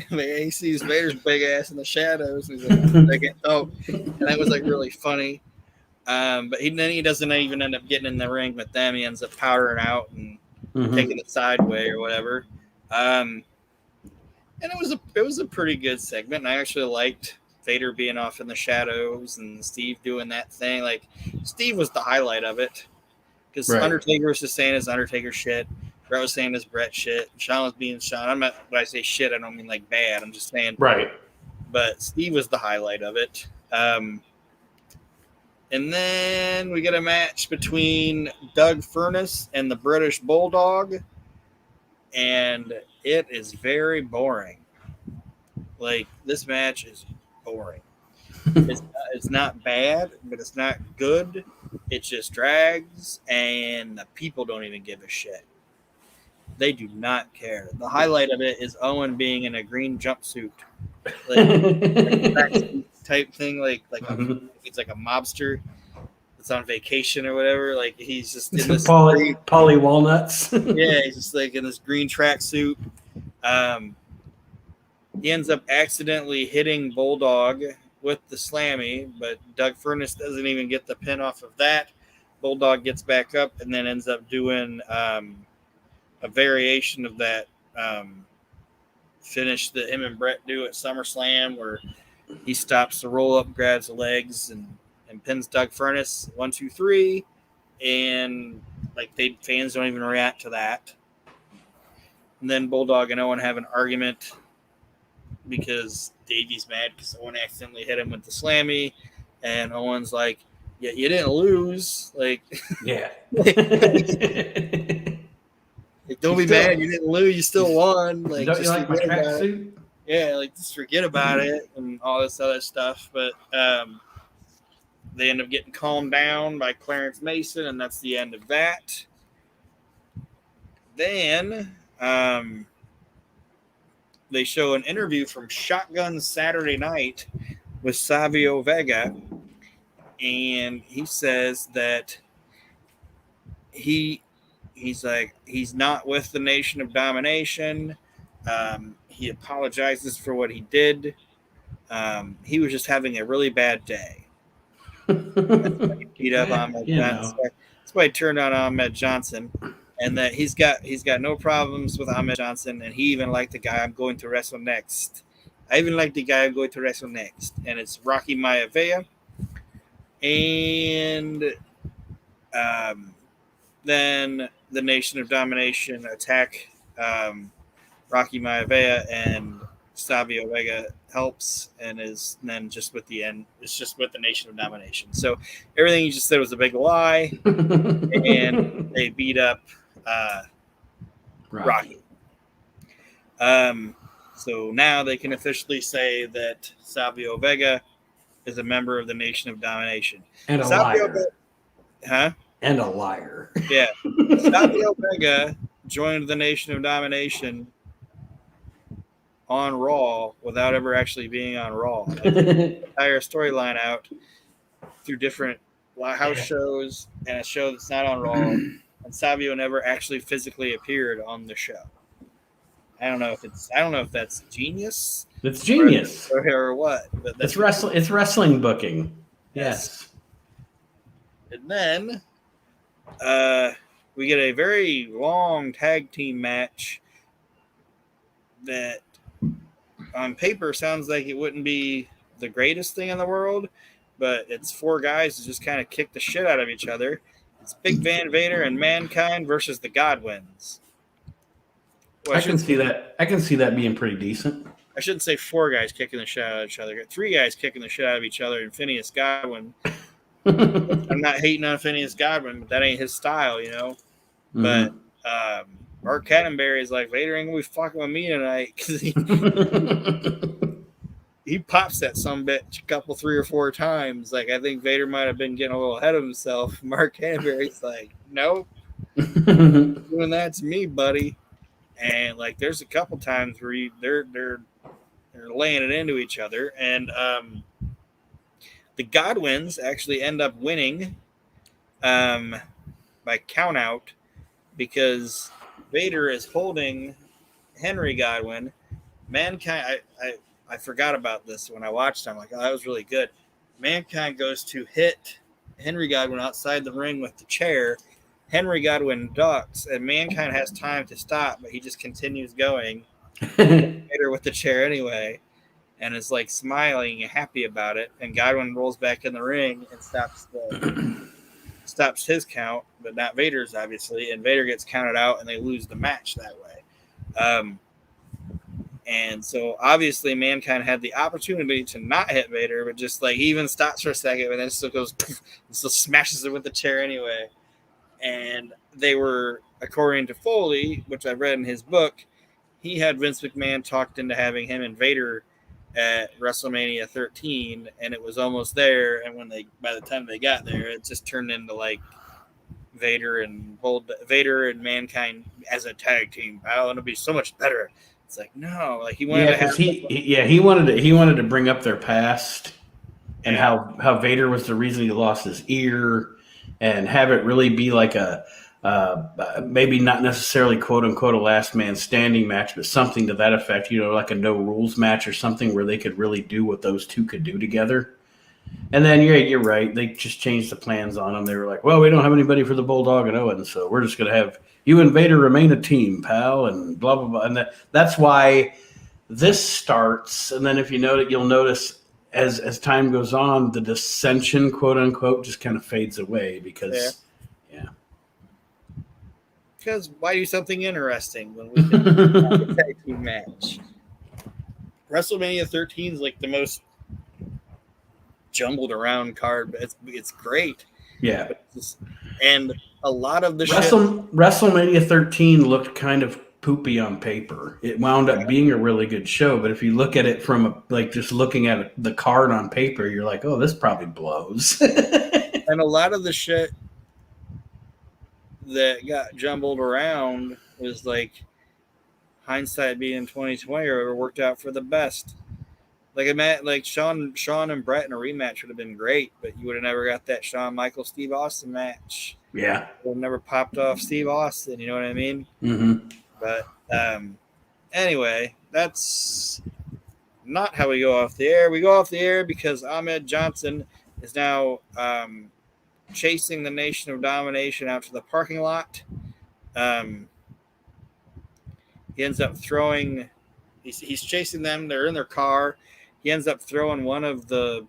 He sees Vader's big ass in the shadows. He's like, second thought. And that was like really funny. But then he doesn't even end up getting in the ring with them. He ends up powdering out and taking it sideway or whatever. And it was a pretty good segment. And I actually liked Vader being off in the shadows and Steve doing that thing. Like, Steve was the highlight of it. Because Undertaker was just saying his Undertaker shit. Bret was saying his Bret shit. Shawn was being Shawn. I'm not, when I say shit, I don't mean like bad. I'm just saying. Right. But Steve was the highlight of it. And then we get a match between Doug Furnace and the British Bulldog. And it is very boring. Like, this match is boring. It's not bad, but it's not good. It just drags, and the people don't even give a shit. They do not care. The highlight of it is Owen being in a green jumpsuit, like type thing, he's like a mobster that's on vacation or whatever. Like, he's just in this Polly Walnuts. Yeah, he's just like in this green tracksuit. He ends up accidentally hitting Bulldog with the slammy, but Doug Furnace doesn't even get the pin off of that. Bulldog gets back up and then ends up doing a variation of that finish that him and Bret do at SummerSlam, where he stops the roll up, grabs the legs, and pins Doug Furnace 1, 2, 3, and like fans don't even react to that. And then Bulldog and Owen have an argument because Davey's mad because Owen accidentally hit him with the slammy, and Owen's like, Yeah, you didn't lose. Like, Yeah. don't be mad. You didn't lose. You still won. Like, Don't you just like my forget about it. tracksuit? Yeah, like just forget about it and all this other stuff. But they end up getting calmed down by Clarence Mason, and that's the end of that. Then they show an interview from Shotgun Saturday Night with Savio Vega, and he says that he's like he's not with the Nation of Domination. He apologizes for what he did. He was just having a really bad day. Beat up Ahmed Johnson. That's why he turned on Ahmed Johnson, and that he's got no problems with Ahmed Johnson, and he even liked the guy I'm going to wrestle next. I even like the guy I'm going to wrestle next, and it's Rocky Maivia. And then the Nation of Domination attack Rocky Maivia, and Savio Vega helps, and is then just with the end. It's just with the Nation of Domination. So everything you just said was a big lie, and they beat up Rocky. So now they can officially say that Savio Vega is a member of the Nation of Domination. And a liar. And a liar. Yeah. Savio Vega joined the Nation of Domination on Raw without ever actually being on Raw. Like, the entire storyline out through different house shows and a show that's not on Raw, and Savio never actually physically appeared on the show. I don't know if that's genius. It's genius or what. But it's wrestling. It's wrestling booking. Yes. And then we get a very long tag team match that on paper sounds like it wouldn't be the greatest thing in the world, but it's four guys that just kind of kick the shit out of each other. It's Big Van Vader and Mankind versus the Godwins. Well, I can see that. I can see that being pretty decent. I shouldn't say four guys kicking the shit out of each other. Got three guys kicking the shit out of each other, and Phineas Godwin. I'm not hating on Phineas Godwin, but that ain't his style, you know. Mm-hmm. But Mark Canterbury is like, Vader ain't gonna be fucking with me tonight, because he pops that sumbitch a couple, 3 or 4 times. Like, I think Vader might have been getting a little ahead of himself. Mark Canterbury's like, nope, doing that to me, buddy. And like, there's a couple times where they're laying it into each other, and the Godwins actually end up winning by countout, because Vader is holding Henry Godwin. Mankind, I forgot about this when I watched. I'm like, oh, that was really good. Mankind goes to hit Henry Godwin outside the ring with the chair. Henry Godwin ducks, and Mankind has time to stop, but he just continues going. Hit her with the chair anyway, and is like smiling and happy about it. And Godwin rolls back in the ring and stops his count, but not Vader's, obviously. And Vader gets counted out, and they lose the match that way. And so obviously Mankind had the opportunity to not hit Vader, but just like he even stops for a second, and then still goes and still smashes it with the chair anyway. And they were, according to Foley, which I read in his book, he had Vince McMahon talked into having him and Vader at WrestleMania 13, and it was almost there. And by the time they got there, it just turned into like Vader and Mankind as a tag team battle, and it'll be so much better. It's like, no, like he wanted to have he wanted to bring up their past and how Vader was the reason he lost his ear, and have it really be like a maybe not necessarily quote unquote a last man standing match, but something to that effect, you know, like a no rules match or something where they could really do what those two could do together. And then you're right, they just changed the plans on them. They were like, well, we don't have anybody for the Bulldog and Owen, so we're just going to have you and Vader remain a team, pal, and blah blah blah. And that's why this starts. And then if you notice, you'll notice as time goes on, the dissension, quote unquote, just kind of fades away because Because why do something interesting when we can have a tag team match? WrestleMania 13 is like the most jumbled around card, but it's great. Yeah. And a lot of the WrestleMania 13 looked kind of poopy on paper. It wound up being a really good show, but if you look at it from just looking at the card on paper, you're like, oh, this probably blows. And a lot of the shit that got jumbled around was like hindsight being 2020, or it worked out for the best. Like Shawn and Brett in a rematch would have been great, but you would have never got that Shawn Michaels Steve Austin match. Yeah, would have never popped off Steve Austin. You know what I mean? Mm-hmm. But anyway, that's not how we go off the air. We go off the air because Ahmed Johnson is now chasing the Nation of Domination out to the parking lot. He ends up throwing. He's chasing them. They're in their car. He ends up throwing one of the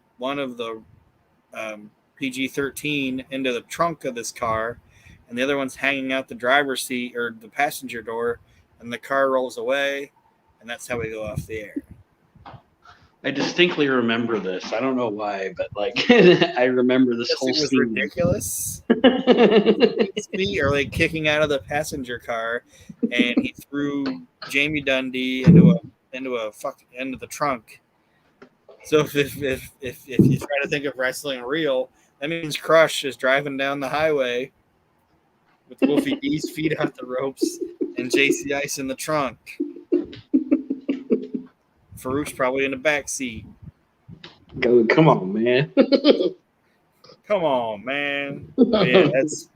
PG-13 into the trunk of this car, and the other one's hanging out the driver's seat or the passenger door, and the car rolls away, and that's how we go off the air. I distinctly remember this. I don't know why, but I remember this whole scene. It was ridiculous. Or like kicking out of the passenger car, and he threw Jamie Dundee into the trunk. So if you try to think of wrestling real, that means Crush is driving down the highway with Wolfie D's feet out the ropes and JC Ice in the trunk. Farouk's probably in the back seat. Come on, man. Come on, man. Yeah, that's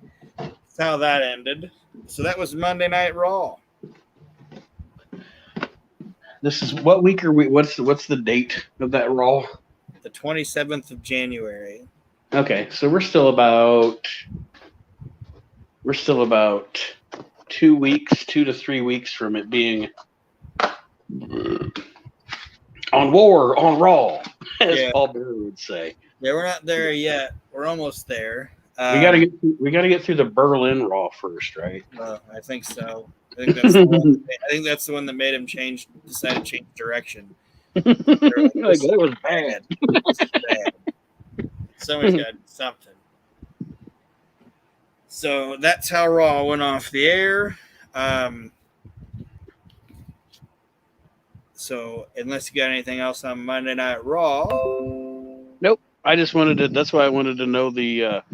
how that ended. So that was Monday Night Raw. This is what week are we? What's the date of that Raw? The 27th of January. Okay, so we're still about 2 to 3 weeks from it being on Raw, as Paul Bearer would say. Yeah, we're not there yet. We're almost there. We gotta get through the Berlin Raw first, right? I think so. I think that's the one that made him decide to change direction. That was bad. This is bad. Someone's got something. So that's how Raw went off the air. So unless you got anything else on Monday Night Raw. Nope. I just that's why I wanted to know the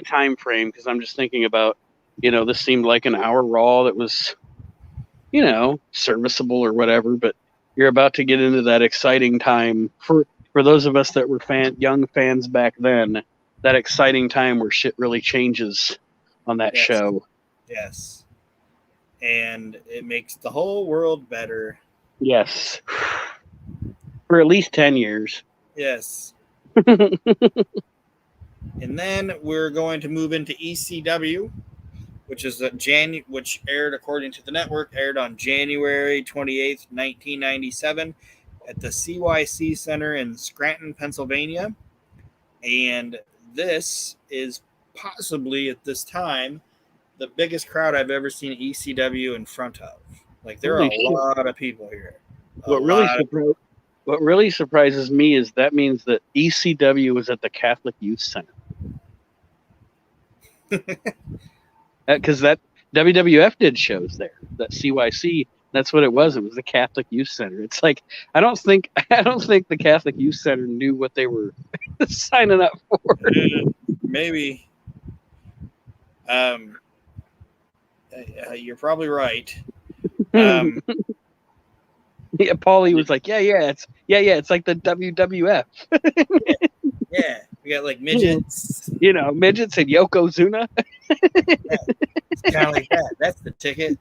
time frame, because I'm just thinking about, this seemed like an hour Raw that was, serviceable or whatever, but you're about to get into that exciting time for those of us that were young fans back then, that exciting time where shit really changes on that show. Yes. And it makes the whole world better. Yes. For at least 10 years. Yes. And then we're going to move into ECW, which is which aired, according to the network, aired on January 28th, 1997 at the CYC Center in Scranton, Pennsylvania. And this is possibly, at this time, the biggest crowd I've ever seen ECW in front of. Like, there are a lot of people here. What really surprises me is that means that ECW was at the Catholic Youth Center. Because that WWF did shows there. That CYC, that's what it was. It was the Catholic Youth Center. It's like I don't think the Catholic Youth Center knew what they were signing up for. Maybe. You're probably right. Yeah, Paulie was like, it's like the WWF. Yeah, we got like midgets. Midgets and Yokozuna. It's kind of like that. That's the ticket.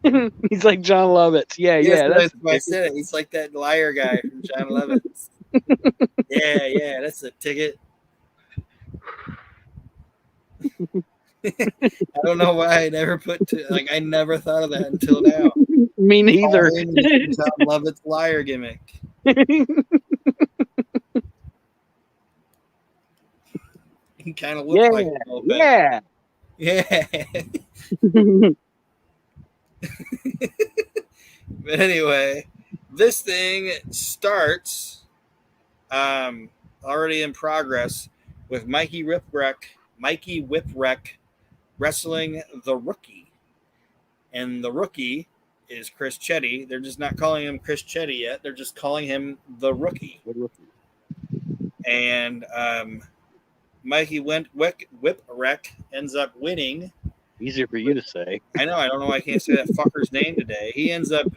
He's like John Lovitz. That's why I said it. He's like that liar guy from John Lovitz. Yeah, that's the ticket. I don't know why I never I never thought of that until now. Me neither. John Lovett's liar gimmick. He kind of looks like it a little bit. Yeah. But anyway, this thing starts already in progress with Mikey Whipwreck wrestling the Rookie. And the Rookie is Chris Chetty. They're just not calling him Chris Chetty yet. They're just calling him the Rookie. And Mikey Whipwreck ends up winning. Easier for you to say. I know. I don't know why I can't say that fucker's name today. He ends up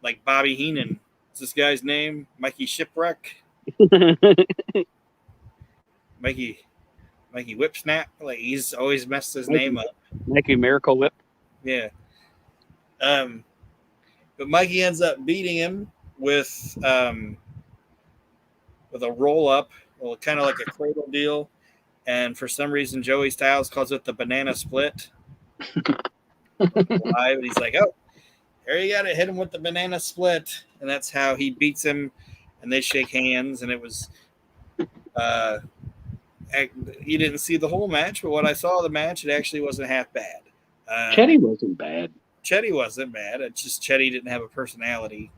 like Bobby Heenan. What's this guy's name? Mikey Shipwreck. Mikey Whipsnap. Like he's always messed his name up. Mikey Miracle Whip. Yeah. But Mikey ends up beating him with a roll up, well, kind of like a cradle deal. And for some reason, Joey Styles calls it the banana split. Live, and he's like, "Oh, there you got it. Hit him with the banana split," and that's how he beats him. And they shake hands, and it was. You didn't see the whole match, but what I saw of the match, it actually wasn't half bad. Chetty wasn't bad. Chetty wasn't bad. It's just Chetty didn't have a personality.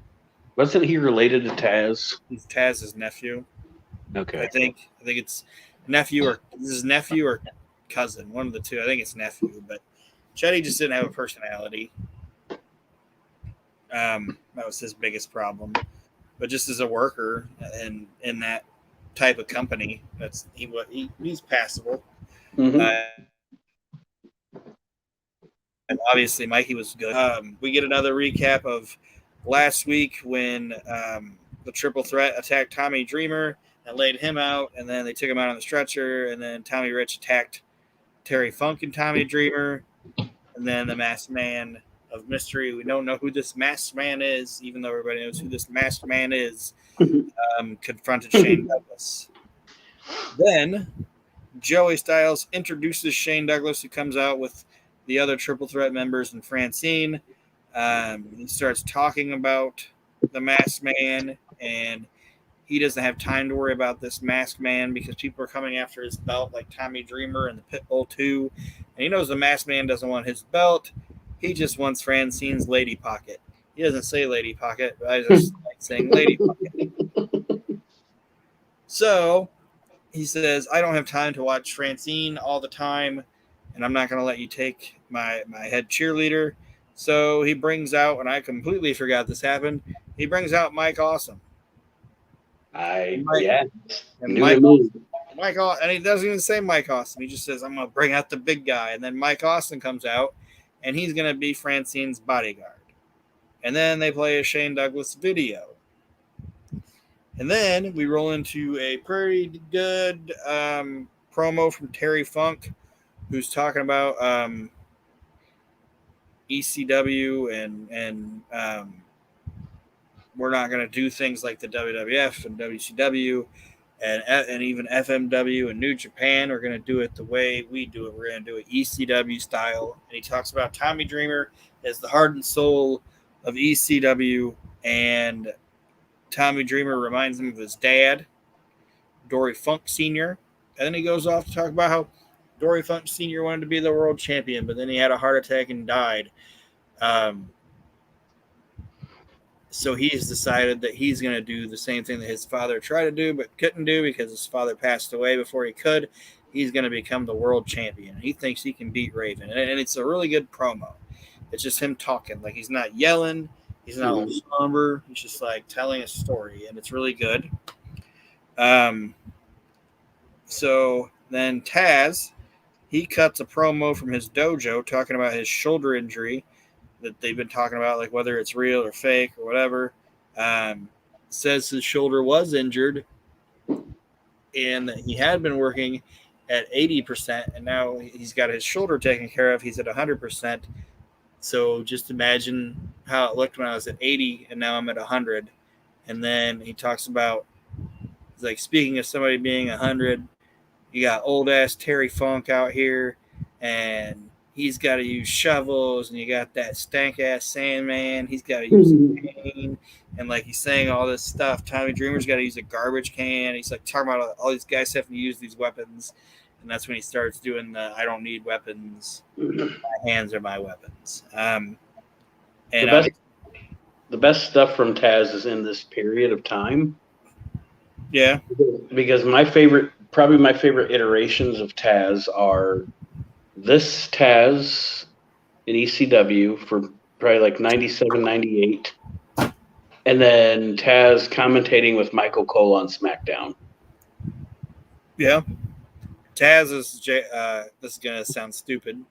Wasn't he related to Taz? He's Taz's nephew. Okay. I think it's nephew or his nephew or cousin, one of the two. I think it's nephew, but Chetty just didn't have a personality. That was his biggest problem. But just as a worker and in that type of company, he's passable. Mm-hmm. And obviously, Mikey was good. We get another recap of last week when the Triple Threat attacked Tommy Dreamer and laid him out, and then they took him out on the stretcher, and then Tommy Rich attacked Terry Funk and Tommy Dreamer, and then the Masked Man of Mystery. We don't know who this Masked Man is, even though everybody knows who this Masked Man is, confronted Shane Douglas. Then Joey Styles introduces Shane Douglas, who comes out with the other Triple Threat members and Francine. He starts talking about the Masked Man, and he doesn't have time to worry about this Masked Man because people are coming after his belt, like Tommy Dreamer and the Pitbull 2. And he knows the Masked Man doesn't want his belt. He just wants Francine's Lady Pocket. He doesn't say Lady Pocket, but I just like saying Lady Pocket. So he says, "I don't have time to watch Francine all the time, and I'm not going to let you take my head cheerleader." So he brings out, and I completely forgot this happened, he brings out Mike Awesome. And he doesn't even say Mike Awesome. He just says, "I'm going to bring out the big guy." And then Mike Awesome comes out, and he's going to be Francine's bodyguard. And then they play a Shane Douglas video. And then we roll into a pretty good promo from Terry Funk, who's talking about ECW and we're not going to do things like the WWF and WCW and even FMW and New Japan. We're going to do it the way we do it. We're going to do it ECW style. And he talks about Tommy Dreamer as the heart and soul of ECW, and Tommy Dreamer reminds him of his dad, Dory Funk Sr. And then he goes off to talk about how Dory Funk Sr. wanted to be the world champion, but then he had a heart attack and died. So he's decided that he's going to do the same thing that his father tried to do but couldn't do because his father passed away before he could. He's going to become the world champion. He thinks he can beat Raven. And it's a really good promo. It's just him talking. Like, he's not yelling. He's not all somber. He's just, like, telling a story, and it's really good. So then Taz, he cuts a promo from his dojo talking about his shoulder injury that they've been talking about, like whether it's real or fake or whatever. Says his shoulder was injured and that he had been working at 80%, and now he's got his shoulder taken care of. He's at 100%. So just imagine how it looked when I was at 80 and now I'm at 100. And then he talks about, like, speaking of somebody being 100, you got old ass Terry Funk out here, and he's got to use shovels, and you got that stank ass Sandman. He's got to use a cane, and like he's saying all this stuff. Tommy Dreamer's got to use a garbage can. He's like talking about all these guys having to use these weapons, and that's when he starts doing the "I don't need weapons. My hands are my weapons." And the best stuff from Taz is in this period of time. Yeah. Because probably my favorite iterations of Taz are this Taz in ECW for probably like 97, 98. And then Taz commentating with Michael Cole on SmackDown. Yeah. Taz is this is gonna sound stupid,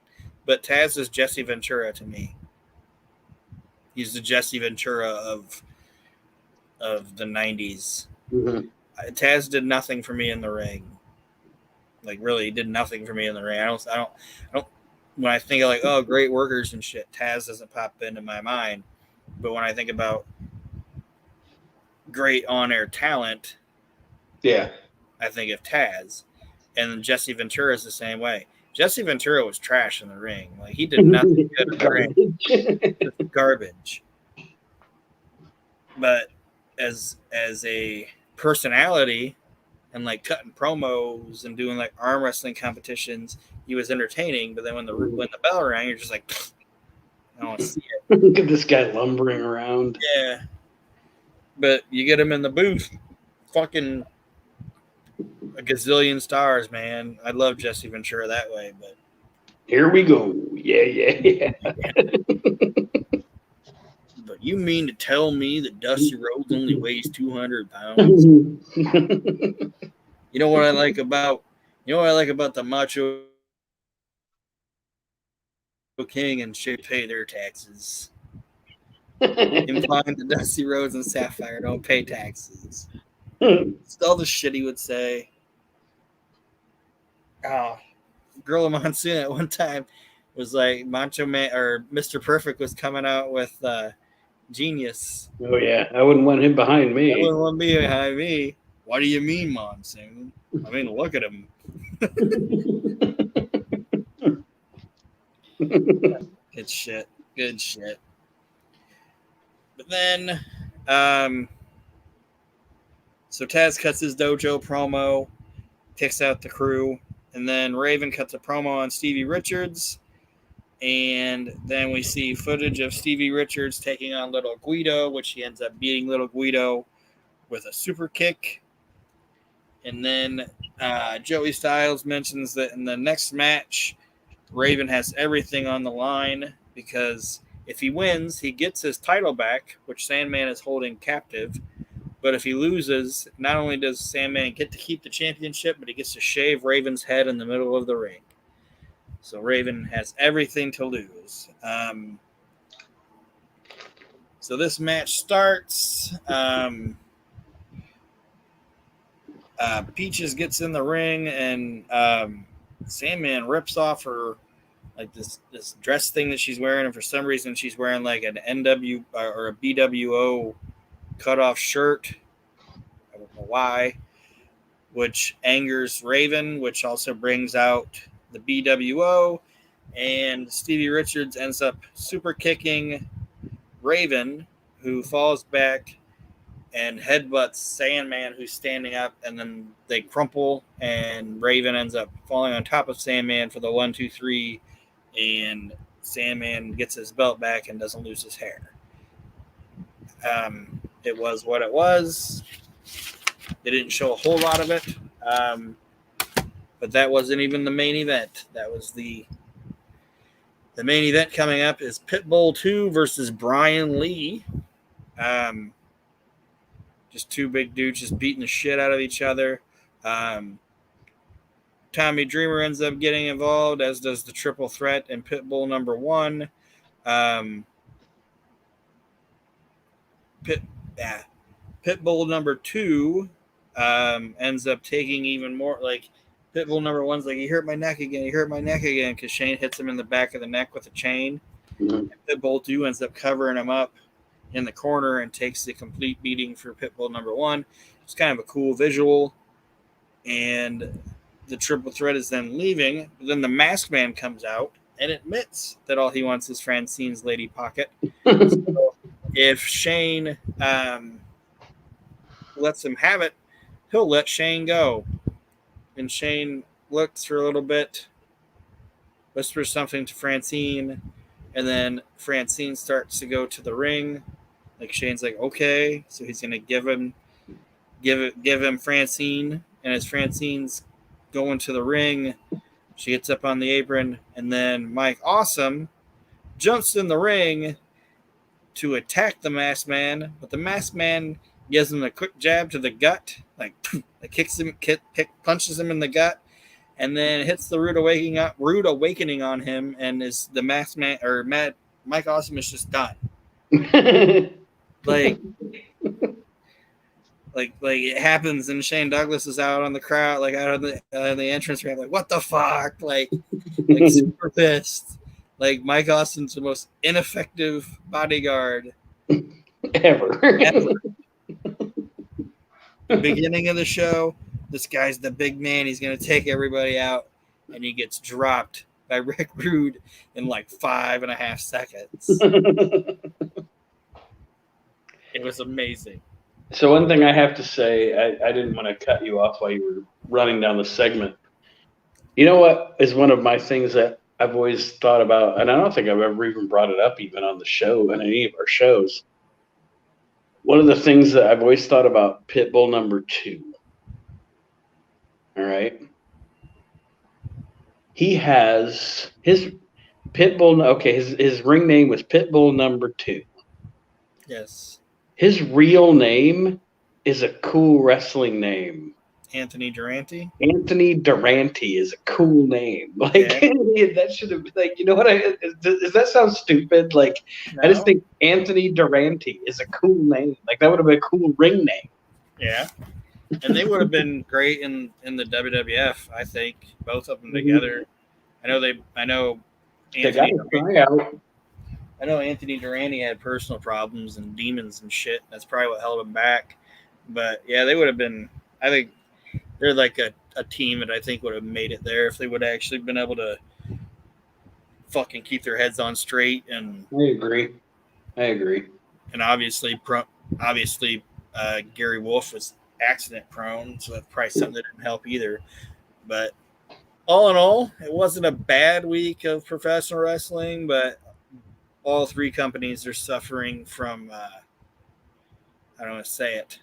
but Taz is Jesse Ventura to me. He's the Jesse Ventura of the '90s. Mm-hmm. Taz did nothing for me in the ring. Like really, he did nothing for me in the ring. I don't. When I think of like, oh, great workers and shit, Taz doesn't pop into my mind. But when I think about great on-air talent, Yeah. I think of Taz. And Jesse Ventura is the same way. Jesse Ventura was trash in the ring. Like he did nothing good in the ring. Just garbage. But as a personality and like cutting promos and doing like arm wrestling competitions, he was entertaining. But then when the bell rang, you're just like, I don't want to see it. Look at this guy lumbering around. Yeah. But you get him in the booth, fucking a gazillion stars, man. I love Jesse Ventura that way, but here we go. Yeah. But you mean to tell me that Dusty Rhodes only weighs 200 pounds? You know what I like about the Macho King and Shea pay their taxes. Implying that Dusty Rhodes and Sapphire don't pay taxes. It's all the shit he would say. Oh, Gorilla Monsoon at one time was like Macho Man or Mr. Perfect was coming out with Genius. Oh yeah, I wouldn't want him behind me. I wouldn't want me behind me. What do you mean, Monsoon? I mean, look at him. Good shit. Good shit. But then, so Taz cuts his dojo promo, kicks out the crew, and then Raven cuts a promo on Stevie Richards. And then we see footage of Stevie Richards taking on Little Guido, which he ends up beating Little Guido with a super kick. And then Joey Styles mentions that in the next match, Raven has everything on the line because if he wins, he gets his title back, which Sandman is holding captive. But if he loses, not only does Sandman get to keep the championship, but he gets to shave Raven's head in the middle of the ring. So Raven has everything to lose. So this match starts. Peaches gets in the ring, and Sandman rips off her like this dress thing that she's wearing, and for some reason she's wearing like an NW or a BWO cutoff shirt. I don't know why, which angers Raven, which also brings out the BWO, and Stevie Richards ends up super kicking Raven, who falls back and headbutts Sandman, who's standing up, and then they crumple, and Raven ends up falling on top of Sandman for the 1-2-3, and Sandman gets his belt back and doesn't lose his hair. It was what it was. They didn't show a whole lot of it, but that wasn't even the main event. That was the main event coming up is Pitbull 2 versus Brian Lee. Just two big dudes just beating the shit out of each other. Tommy Dreamer ends up getting involved, as does the Triple Threat and Pitbull number 1. Pitbull number 2 ends up taking even more. Like Pitbull number 1's like, he hurt my neck again, because Shane hits him in the back of the neck with a chain. Mm-hmm. Pitbull 2 ends up covering him up in the corner and takes the complete beating for Pitbull number 1. It's kind of a cool visual. And the Triple Threat is then leaving. But then the Masked Man comes out and admits that all he wants is Francine's Lady Pocket. So if Shane lets him have it, he'll let Shane go. And Shane looks for a little bit, whispers something to Francine, and then Francine starts to go to the ring. Like Shane's like, okay, so he's gonna give him give him Francine, and as Francine's going to the ring, she gets up on the apron, and then Mike Awesome jumps in the ring to attack the Masked Man, but the Masked Man gives him a quick jab to the gut, like punches him in the gut, and then hits the rude awakening on him, and is the Masked Man or Mike Awesome is just done. like it happens, and Shane Douglas is out on the crowd, like out of the entrance ramp, like what the fuck, like super pissed. Like Mike Austin's the most ineffective bodyguard ever. Beginning of the show, this guy's the big man. He's gonna take everybody out, and he gets dropped by Rick Rude in like 5.5 seconds. It was amazing. So one thing I have to say, I didn't want to cut you off while you were running down the segment. You know what is one of my things that I've always thought about, and I don't think I've ever even brought it up even on the show, on any of our shows. One of the things that I've always thought about Pitbull number 2. All right. He has his Pitbull. Okay. His ring name was Pitbull number 2. Yes. His real name is a cool wrestling name. Anthony Durante. Anthony Durante is a cool name. Like that should have been like, you know what? Does that sound stupid? Like no. I just think Anthony Durante is a cool name. Like that would have been a cool ring name. Yeah, and they would have been great in the WWF. I think both of them together. I know. I know Anthony Durante had personal problems and demons and shit. That's probably what held him back. But yeah, they would have been. I think they're like a team that I think would have made it there if they would have actually been able to fucking keep their heads on straight. And I agree. And obviously, Gary Wolf was accident prone, so that's probably something that didn't help either. But all in all, it wasn't a bad week of professional wrestling, but all three companies are suffering from, I don't want to say it,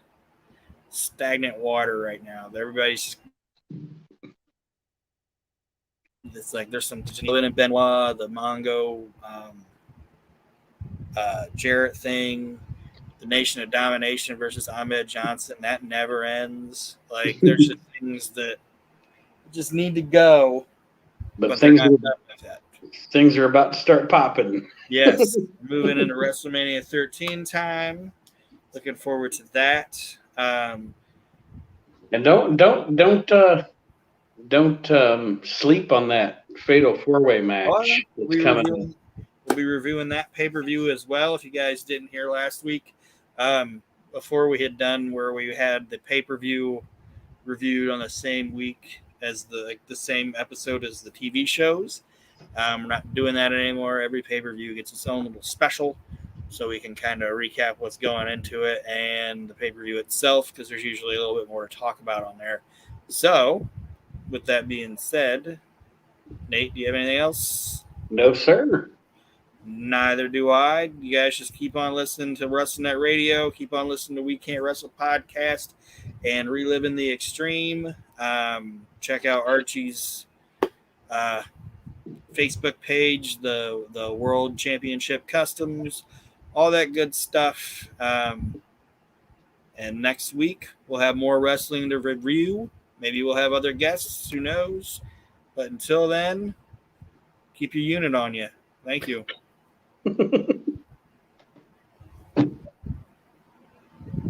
stagnant water right now. Everybody's just, it's like there's some Lynn and Benoit, the Mongo, Jarrett thing, the Nation of Domination versus Ahmed Johnson. That never ends. Like there's just things that just need to go, but things are like that. Things are about to start popping. Yes, moving into WrestleMania 13 time. Looking forward to that. And don't sleep on that Fatal 4-Way match that's coming. We'll be reviewing that pay-per-view as well. If you guys didn't hear last week, before we had done where we had the pay-per-view reviewed on the same week as the same episode as the TV shows. We're not doing that anymore. Every pay-per-view gets its own little special, so we can kind of recap what's going into it and the pay-per-view itself, because there's usually a little bit more to talk about on there. So, with that being said, Nate, do you have anything else? No, sir. Neither do I. You guys just keep on listening to WrestleNet Radio. Keep on listening to We Can't Wrestle podcast and reliving the extreme. Check out Archie's Facebook page, the World Championship Customs, all that good stuff. And next week we'll have more wrestling to review. Maybe we'll have other guests. Who knows? But until then, keep your unit on you. Thank you.